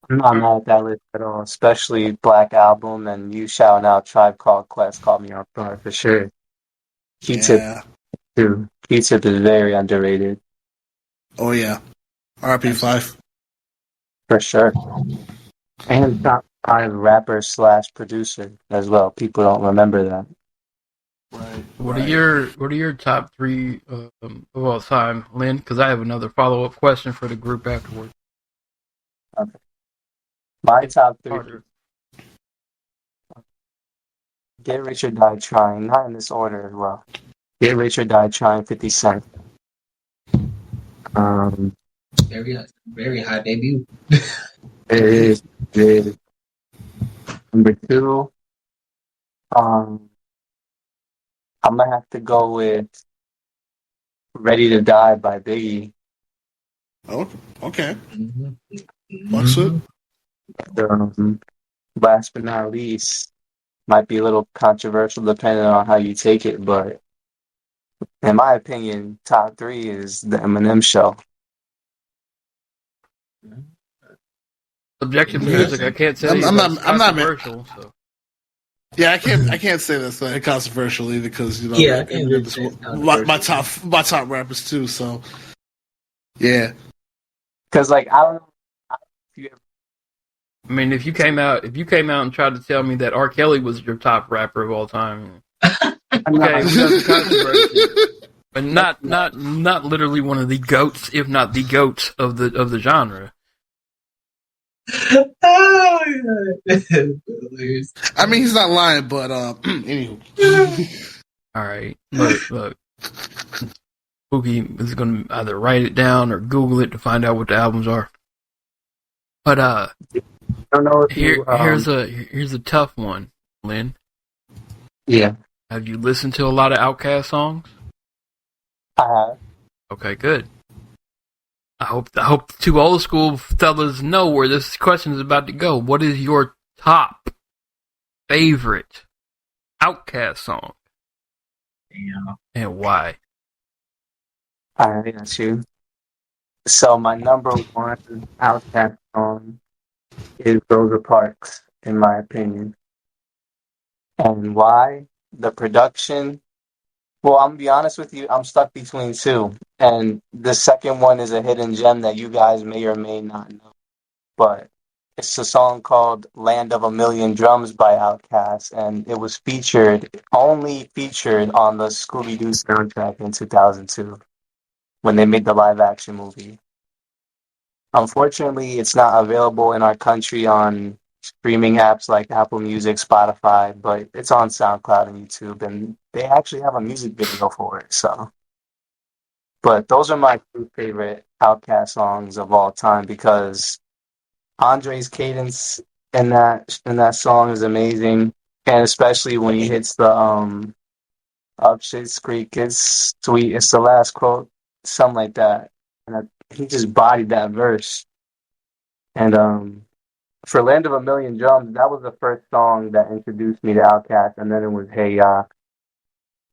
Speaker 6: I'm not mad at that list at all, especially Black Album and you shouting out Tribe Called Quest caught me off guard for sure. Q-Tip too. Q-Tip is very underrated.
Speaker 4: Oh yeah. RP 5.
Speaker 6: For sure. And top 5 rapper / producer as well. People don't remember that.
Speaker 4: Right.
Speaker 3: What are your top three of all time, Lynn? Because I have another follow-up question for the group afterwards.
Speaker 6: Okay. My top 3. Get Rich or Die Trying. Not in this order as well. Get Rich or Die Trying, 50 Cent.
Speaker 5: Very high debut.
Speaker 6: It is. Number 2. I'm gonna have to go with "Ready to Die" by Biggie.
Speaker 4: Oh, okay.
Speaker 5: Mm-hmm.
Speaker 4: Fucks with.
Speaker 6: Last but not least, might be a little controversial depending on how you take it, but in my opinion, top three is the Eminem Show.
Speaker 3: Subjective
Speaker 4: Okay.
Speaker 3: music. I can't tell you that's controversial. So
Speaker 4: Yeah, I can't say that's controversial either because
Speaker 5: Yeah, I can't really
Speaker 4: Eminem is
Speaker 5: say it's
Speaker 4: my top rappers too. So yeah,
Speaker 6: Because like I don't know if you ever,
Speaker 3: I mean, if you came out and tried to tell me that R. Kelly was your top rapper of all time, okay, we got some controversy, but not literally one of the goats, if not the goats of the genre.
Speaker 4: I mean he's not lying, but anywho.
Speaker 3: All right, look, Spooky is going to either write it down or Google it to find out what the albums are. But
Speaker 6: I don't know if
Speaker 3: here's a tough one, Lynn.
Speaker 6: Yeah,
Speaker 3: Have you listened to a lot of Outkast songs?
Speaker 6: I have.
Speaker 3: Okay, good. I hope the two old school fellas know where this question is about to go. What is your top favorite Outkast song?
Speaker 5: Yeah.
Speaker 3: And why?
Speaker 6: I got you. So my number one Outkast song is Rosa Parks, in my opinion. And why? The production. Well, I'm gonna be honest with you, I'm stuck between two. And the second one is a hidden gem that you guys may or may not know. But it's a song called Land of a Million Drums by Outkast, and it was only featured on the Scooby-Doo soundtrack in 2002 when they made the live-action movie. Unfortunately, it's not available in our country on streaming apps like Apple Music, Spotify, but it's on SoundCloud and YouTube, and they actually have a music video for it. So, but those are my two favorite Outkast songs of all time because Andre's cadence in that song is amazing, and especially when he hits the up Shit's Creek, it's sweet. It's the last quote, something like that, and he just bodied that verse. And for Land of a Million Drums, that was the first song that introduced me to Outkast, and then it was Hey Ya.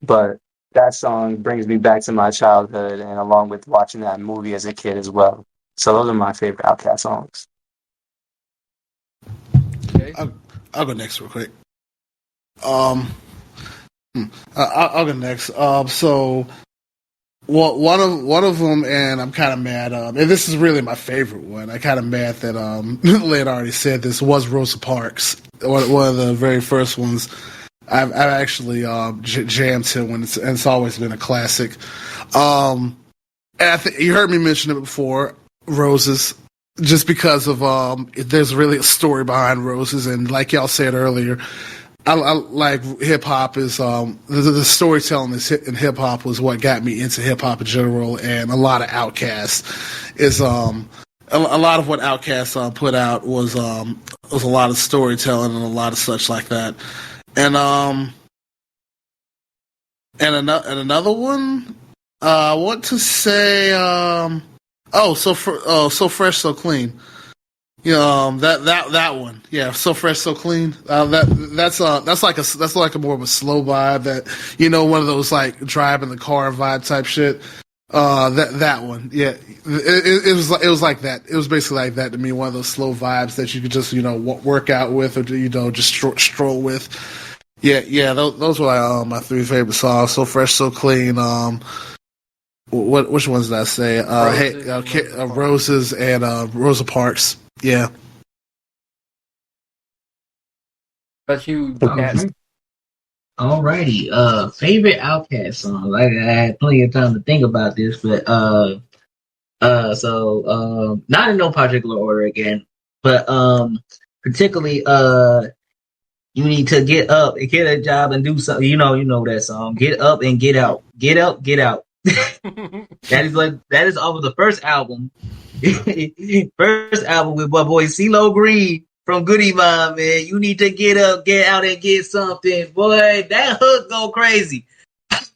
Speaker 6: But that song brings me back to my childhood, and along with watching that movie as a kid as well. So those are my favorite Outkast songs.
Speaker 3: Okay.
Speaker 4: I'll go next real quick. I'll go next. So one of them, and I'm kind of mad. And this is really my favorite one. I'm kind of mad that Lynn already said this was Rosa Parks, one of the very first ones. I've actually jammed to when it's always been a classic. And you heard me mention it before, Roses. Just because of there's really a story behind Roses, and like y'all said earlier, I like hip hop is the storytelling in hip hop was what got me into hip hop in general, and a lot of Outkast is a lot of what Outkast put out was a lot of storytelling and a lot of such like that, and another one I want to say so fresh, so clean. That one. Yeah, so fresh, so clean. That's like a more of a slow vibe that one of those like drive in the car vibe type shit. That one. Yeah, it was like that. It was basically like that to me. One of those slow vibes that you could just work out with or just stroll with. Yeah. Those were my three favorite songs. So fresh, so clean. Which ones did I say? Roses and Rosa Parks. Yeah.
Speaker 3: But you
Speaker 5: Okay. Alrighty. Favorite Outkast song. I had plenty of time to think about this, but not in no particular order again, but particularly you need to get up and get a job and do something. You know that song. Get up and get out. Get up, get out. that is off of the first album. First album with my boy CeeLo Green from Goody Mob, man. You need to get up, get out, and get something. Boy, that hook go crazy.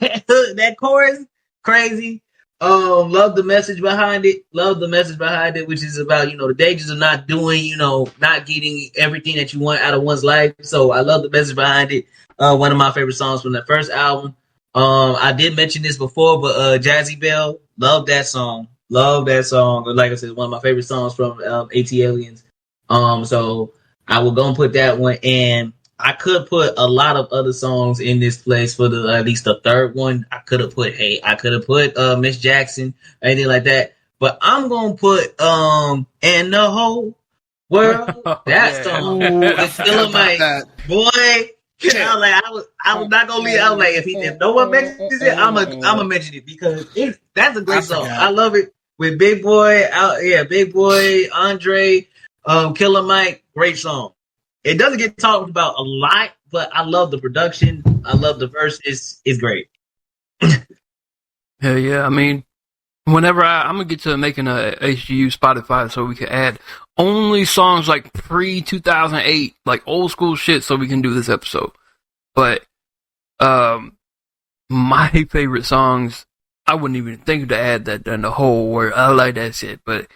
Speaker 5: that chorus, crazy. Love the message behind it. Love the message behind it, which is about, the dangers of not doing, not getting everything that you want out of one's life. So I love the message behind it. One of my favorite songs from the first album. I did mention this before, but Jazzy Bell, love that song. Love that song. Like I said, one of my favorite songs from AT Aliens. So I will go and put that one in. I could put a lot of other songs in this place for the at least the third one. I could have put Miss Jackson, anything like that. But I'm gonna put and the whole world that song with Killer Mike. Boy, I was not gonna leave. I was like, if no one mentions it, I'm gonna mention it because that's a great song. I love it with Big Boy Big Boy, Andre, Killer Mike, great song. It doesn't get talked about a lot, but I love the production. I love the verses. It's great.
Speaker 3: Hell yeah. I mean, whenever I'm going to get to making a HGU Spotify so we can add only songs like pre-2008, like old school shit so we can do this episode. But my favorite songs, I wouldn't even think to add that in the whole word. I like that shit, but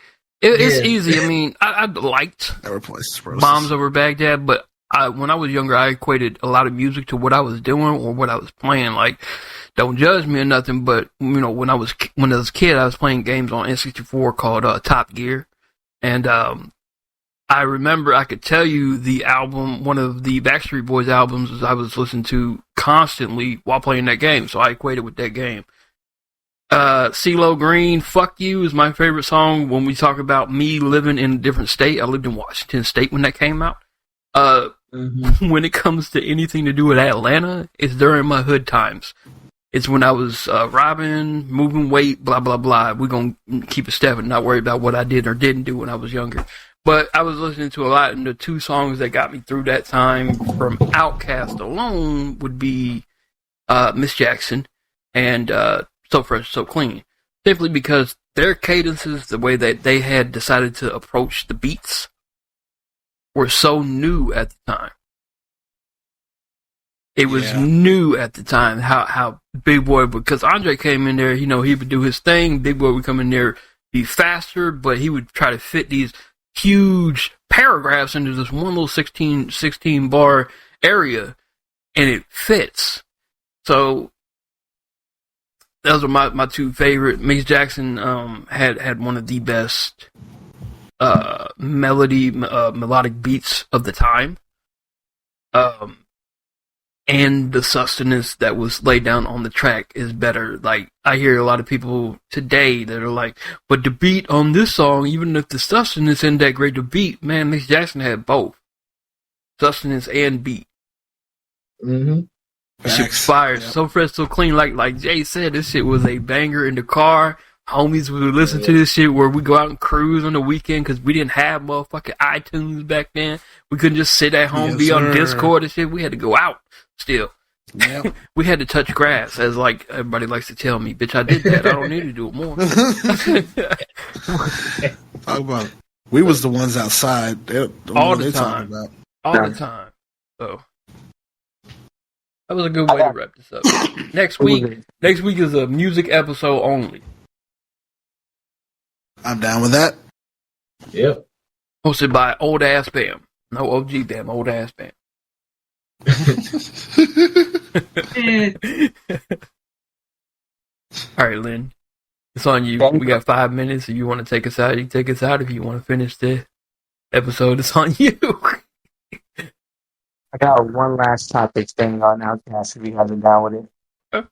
Speaker 3: it's easy. I mean, I liked Bombs Over Baghdad, but when I was younger, I equated a lot of music to what I was doing or what I was playing. Like, don't judge me or nothing, but when I was a kid, I was playing games on N64 called Top Gear, and I remember I could tell you the album, one of the Backstreet Boys albums, I was listening to constantly while playing that game, so I equated with that game. CeeLo Green, Fuck You is my favorite song when we talk about me living in a different state. I lived in Washington State when that came out. When it comes to anything to do with Atlanta, it's during my hood times. It's when I was robbing, moving weight, blah, blah, blah. We're going to keep it stepping, not worry about what I did or didn't do when I was younger. But I was listening to a lot, and the two songs that got me through that time from Outkast alone would be Miss Jackson and So Fresh, So Clean. Simply because their cadences, the way that they had decided to approach the beats, were so new at the time. It was new at the time how Big Boy, because Andre came in there, he would do his thing. Big Boy would come in there, be faster, but he would try to fit these huge paragraphs into this one little 16 bar area, and it fits. So those are my two favorite. Miss Jackson had one of the best melodic beats of the time. And the sustenance that was laid down on the track is better. Like, I hear a lot of people today that are like, but the beat on this song, even if the sustenance isn't that great, the beat, man, Miss Jackson had both. Sustenance and beat.
Speaker 5: Mm-hmm.
Speaker 3: Shit was fire. Yep. So Fresh, So Clean. Like Jay said, this shit was a banger in the car. Homies would listen to this shit where we go out and cruise on the weekend because we didn't have motherfucking iTunes back then. We couldn't just sit at home, be on Discord and shit. We had to go out still. Yep. We had to touch grass, as like everybody likes to tell me. Bitch, I did that. I don't need to do it more.
Speaker 4: Talk about it. We was the ones outside.
Speaker 3: All the time. All the time. So that was a good way to wrap this up. Next week is a music episode only.
Speaker 4: I'm down with that.
Speaker 5: Yep.
Speaker 3: Hosted by Old Ass Bam. No OG Bam, Old Ass Bam. All right, Lynn. It's on you. We got 5 minutes. If you want to take us out, you take us out. If you want to finish the episode, it's on you.
Speaker 6: I got one last topic thing on Outkast if you guys are down with it.
Speaker 3: Okay.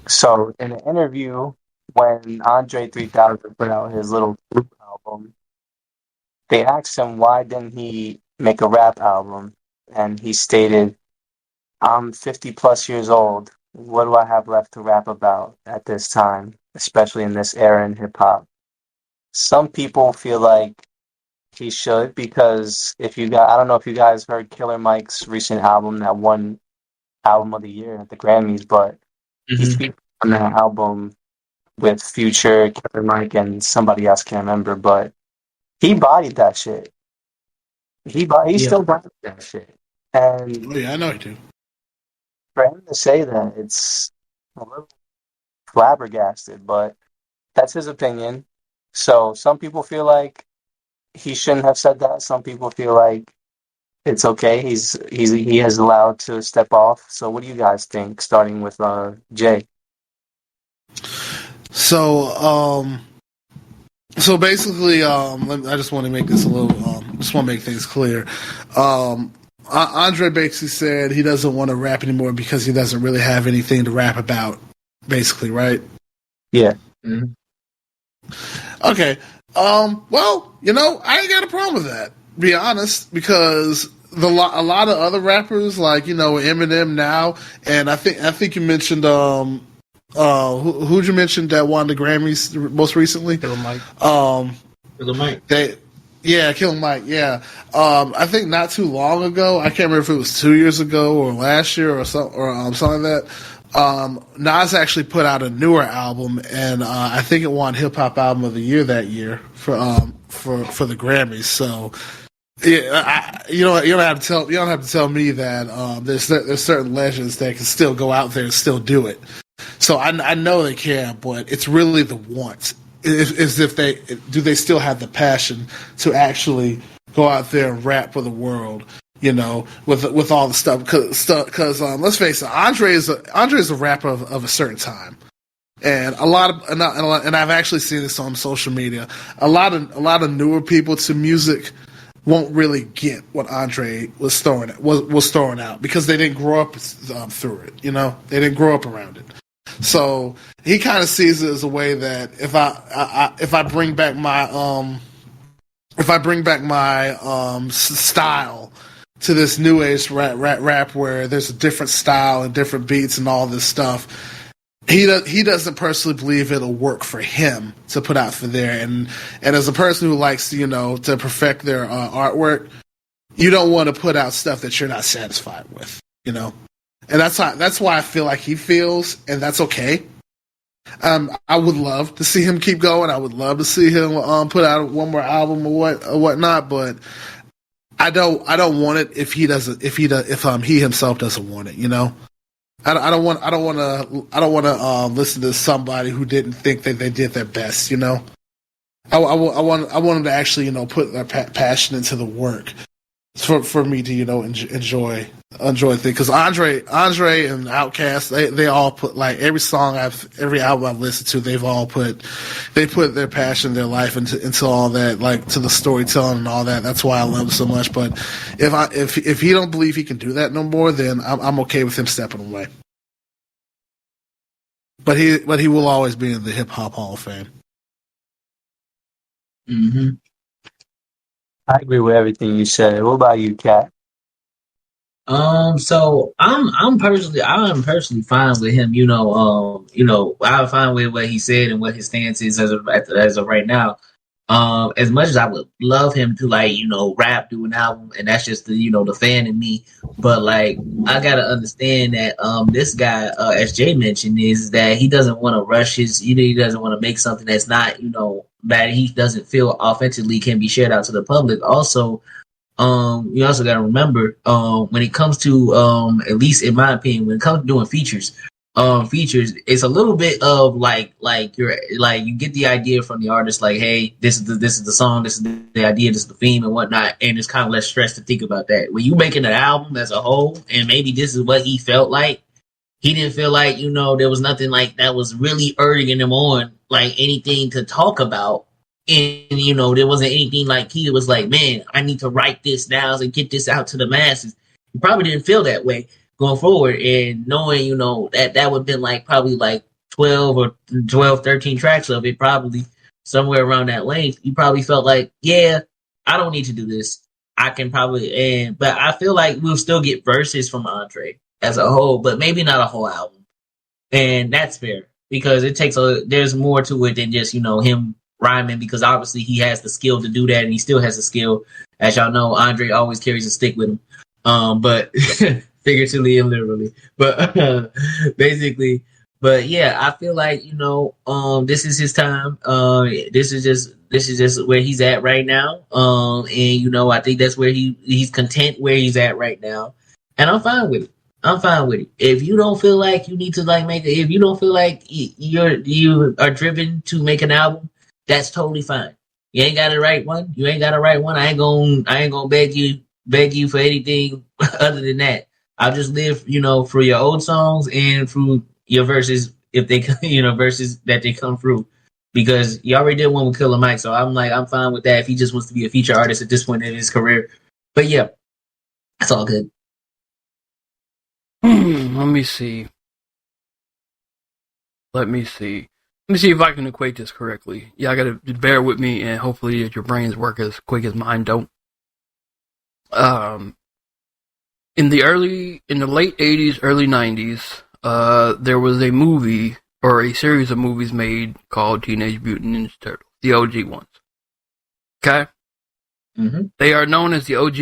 Speaker 6: So in an interview when Andre 3000 put out his little group album, they asked him why didn't he make a rap album, and he stated, "I'm 50 plus years old. What do I have left to rap about at this time, especially in this era in hip hop?" Some people feel like he should, because I don't know if you guys heard Killer Mike's recent album that won Album of the Year at the Grammys, but he's featured on that album with Future, Killer Mike, and somebody else, can't remember, but he bodied that shit. He still bodied that shit. And
Speaker 4: I know he do.
Speaker 6: for him to say that, it's a little flabbergasted, but that's his opinion. So some people feel like he shouldn't have said that. Some people feel like it's okay. He has allowed to step off. So what do you guys think? Starting with Jay.
Speaker 4: So so basically, I just want to make this a little. Just want to make things clear. Andre basically said he doesn't want to rap anymore because he doesn't really have anything to rap about. Basically, right?
Speaker 6: Yeah.
Speaker 5: Mm-hmm.
Speaker 4: Okay. Well, I ain't got a problem with that. Be honest, because a lot of other rappers like Eminem now, and I think you mentioned who'd you mention that won the Grammys most recently?
Speaker 3: Killer Mike.
Speaker 5: Killer Mike.
Speaker 4: Killer Mike. Yeah. I think not too long ago. I can't remember if it was 2 years ago or last year or something like that. Nas actually put out a newer album, and I think it won Hip Hop Album of the Year that year for the Grammys. So, yeah, you don't have to tell me that there's certain legends that can still go out there and still do it. So I know they can, but it's really the want. Is if they still have the passion to actually go out there and rap for the world. With all the stuff, because let's face it, Andre is a rapper of a certain time, and and I've actually seen this on social media. A lot of newer people to music won't really get what Andre was throwing out because they didn't grow up through it. They didn't grow up around it. So he kind of sees it as a way that if I bring back my style to this new age rap where there's a different style and different beats and all this stuff, he doesn't personally believe it'll work for him to put out for there. And as a person who likes to perfect their artwork, you don't want to put out stuff that you're not satisfied with, And that's why I feel like he feels, and that's okay. I would love to see him keep going. I would love to see him put out one more album or whatnot, but I don't want it if he himself doesn't want it. I don't want to listen to somebody who didn't think that they did their best. I want them to actually put their passion into the work for me to enjoy things. Because Andre and Outkast, they all put, like, every album I've listened to, they put their passion, their life into all that, like, to the storytelling and all that. That's why I love him so much. But if he don't believe he can do that no more, then I'm okay with him stepping away. But he will always be in the Hip Hop Hall of Fame.
Speaker 5: Mm-hmm.
Speaker 6: I agree with everything you said. What about you, Kat?
Speaker 5: So I'm personally fine with him. I'm fine with what he said and what his stance is as of right now. As much as I would love him to, like, rap, do an album, and that's just the fan in me. But, like, I gotta understand that this guy, as Jay mentioned, is that he doesn't want to rush he doesn't want to make something that's not that he doesn't feel authentically can be shared out to the public. Also, you also got to remember, when it comes to, at least in my opinion, when it comes to doing features, it's a little bit of like you get the idea from the artist, like, hey, this is the song, this is the idea, this is the theme and whatnot, and it's kind of less stress to think about that. When you making an album as a whole, and maybe this is what he felt like, he didn't feel like, there was nothing like that was really urging him on, like, anything to talk about. And, there wasn't anything like he was like, man, I need to write this now and get this out to the masses. He probably didn't feel that way going forward. And knowing, that would have been like probably like 13 tracks of it, probably somewhere around that length. You probably felt like, yeah, I don't need to do this. I can probably, but I feel like we'll still get verses from Andre as a whole, but maybe not a whole album. And that's fair because there's more to it than just, him rhyming, because obviously he has the skill to do that, and he still has the skill. As y'all know, Andre always carries a stick with him, but figuratively and literally. But basically, but yeah, I feel like this is his time. This is just where he's at right now. And I think that's where he's content where he's at right now, and I'm fine with it. I'm fine with it. If you don't feel like you need to like make it, if you don't feel like you are driven to make an album, that's totally fine. You ain't got to write one. You ain't got to write one. I ain't gonna beg you for anything other than that. I'll just live, for your old songs and through your verses if they, verses that they come through. Because you already did one with Killer Mike, so I'm fine with that if he just wants to be a feature artist at this point in his career. But yeah, that's all good.
Speaker 3: Let me see. Let me see if I can equate this correctly. Yeah, I gotta bear with me, and hopefully your brains work as quick as mine don't. In the late 80s, early 90s, there was a movie or a series of movies made called Teenage Mutant Ninja Turtles, the OG ones. Okay?
Speaker 5: Mm-hmm.
Speaker 3: They are known as the OG,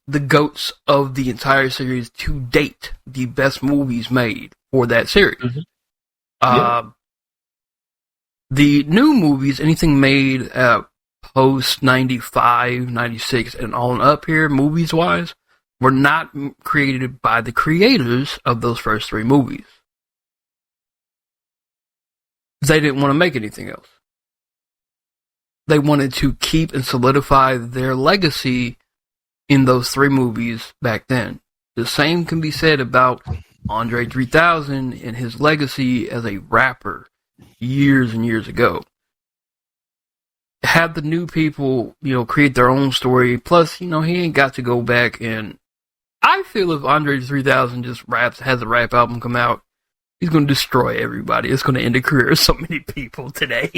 Speaker 3: the GOATs of the entire series to date, the best movies made for that series.
Speaker 5: Mm-hmm.
Speaker 3: The new movies, anything made post 95, 96, and on up here, movies wise, were not created by the creators of those first three movies. They didn't want to make anything else. They wanted to keep and solidify their legacy in those three movies back then. The same can be said about Andre 3000 and his legacy as a rapper years and years ago. Have the new people, create their own story. Plus, he ain't got to go back and I feel if Andre 3000 just has a rap album come out, he's going to destroy everybody. It's going to end the career of so many people today.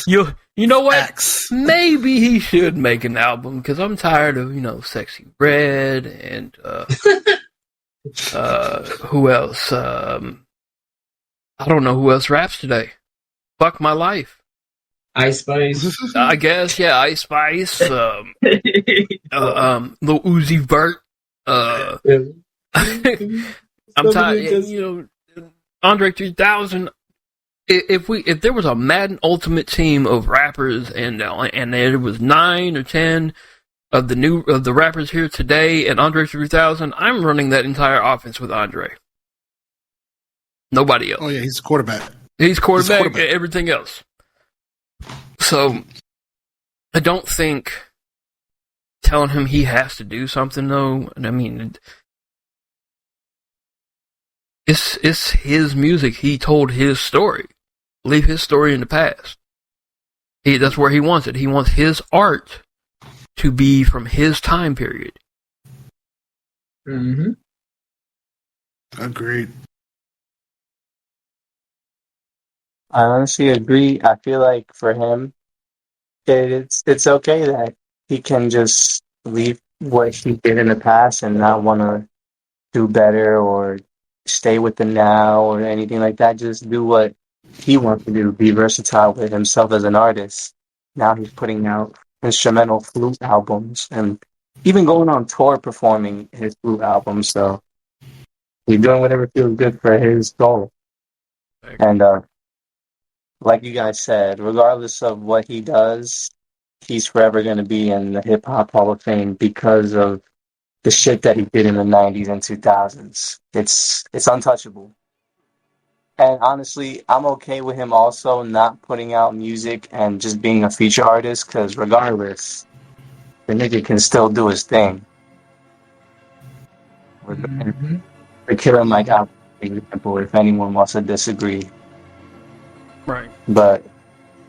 Speaker 3: You know what?
Speaker 4: Facts.
Speaker 3: Maybe he should make an album because I'm tired of Sexy Red and who else? I don't know who else raps today. Fuck my life.
Speaker 5: Ice Spice.
Speaker 3: I guess, yeah, Ice Spice. Lil Uzi Vert. I'm tired. Andre 3000. If there was a Madden Ultimate team of rappers and there was 9 or 10 of the rappers here today and Andre 3000, I'm running that entire offense with Andre. Nobody else.
Speaker 4: Oh yeah, he's a quarterback.
Speaker 3: He's quarterback and everything else. So I don't think telling him he has to do something though. I mean, it's his music. He told his story. Leave his story in the past. That's where he wants it. He wants his art to be from his time period.
Speaker 5: Mm-hmm.
Speaker 4: Agreed.
Speaker 6: I honestly agree. I feel like for him, it's okay that he can just leave what he did in the past and not want to do better or stay with the now or anything like that. Just do what he wants to do, be versatile with himself as an artist. Now he's putting out instrumental flute albums and even going on tour performing his flute albums. So he's doing whatever feels good for his soul. And like you guys said, regardless of what he does, he's forever going to be in the Hip Hop Hall of Fame because of the shit that he did in the 90s and 2000s. It's untouchable. And honestly, I'm okay with him also not putting out music and just being a feature artist because regardless, the nigga can still do his thing.
Speaker 5: Mm-hmm.
Speaker 6: The Killer Mike album, for example, if anyone wants to disagree.
Speaker 3: Right.
Speaker 6: But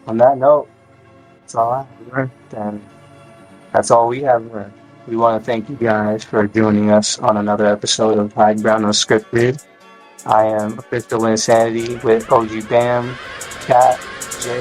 Speaker 6: on that note, that's all I have learned, and that's all we have learned. We want to thank you guys for joining us on another episode of High Ground Unscripted. I am Official Insanity with OG Bam, Cat, Jay,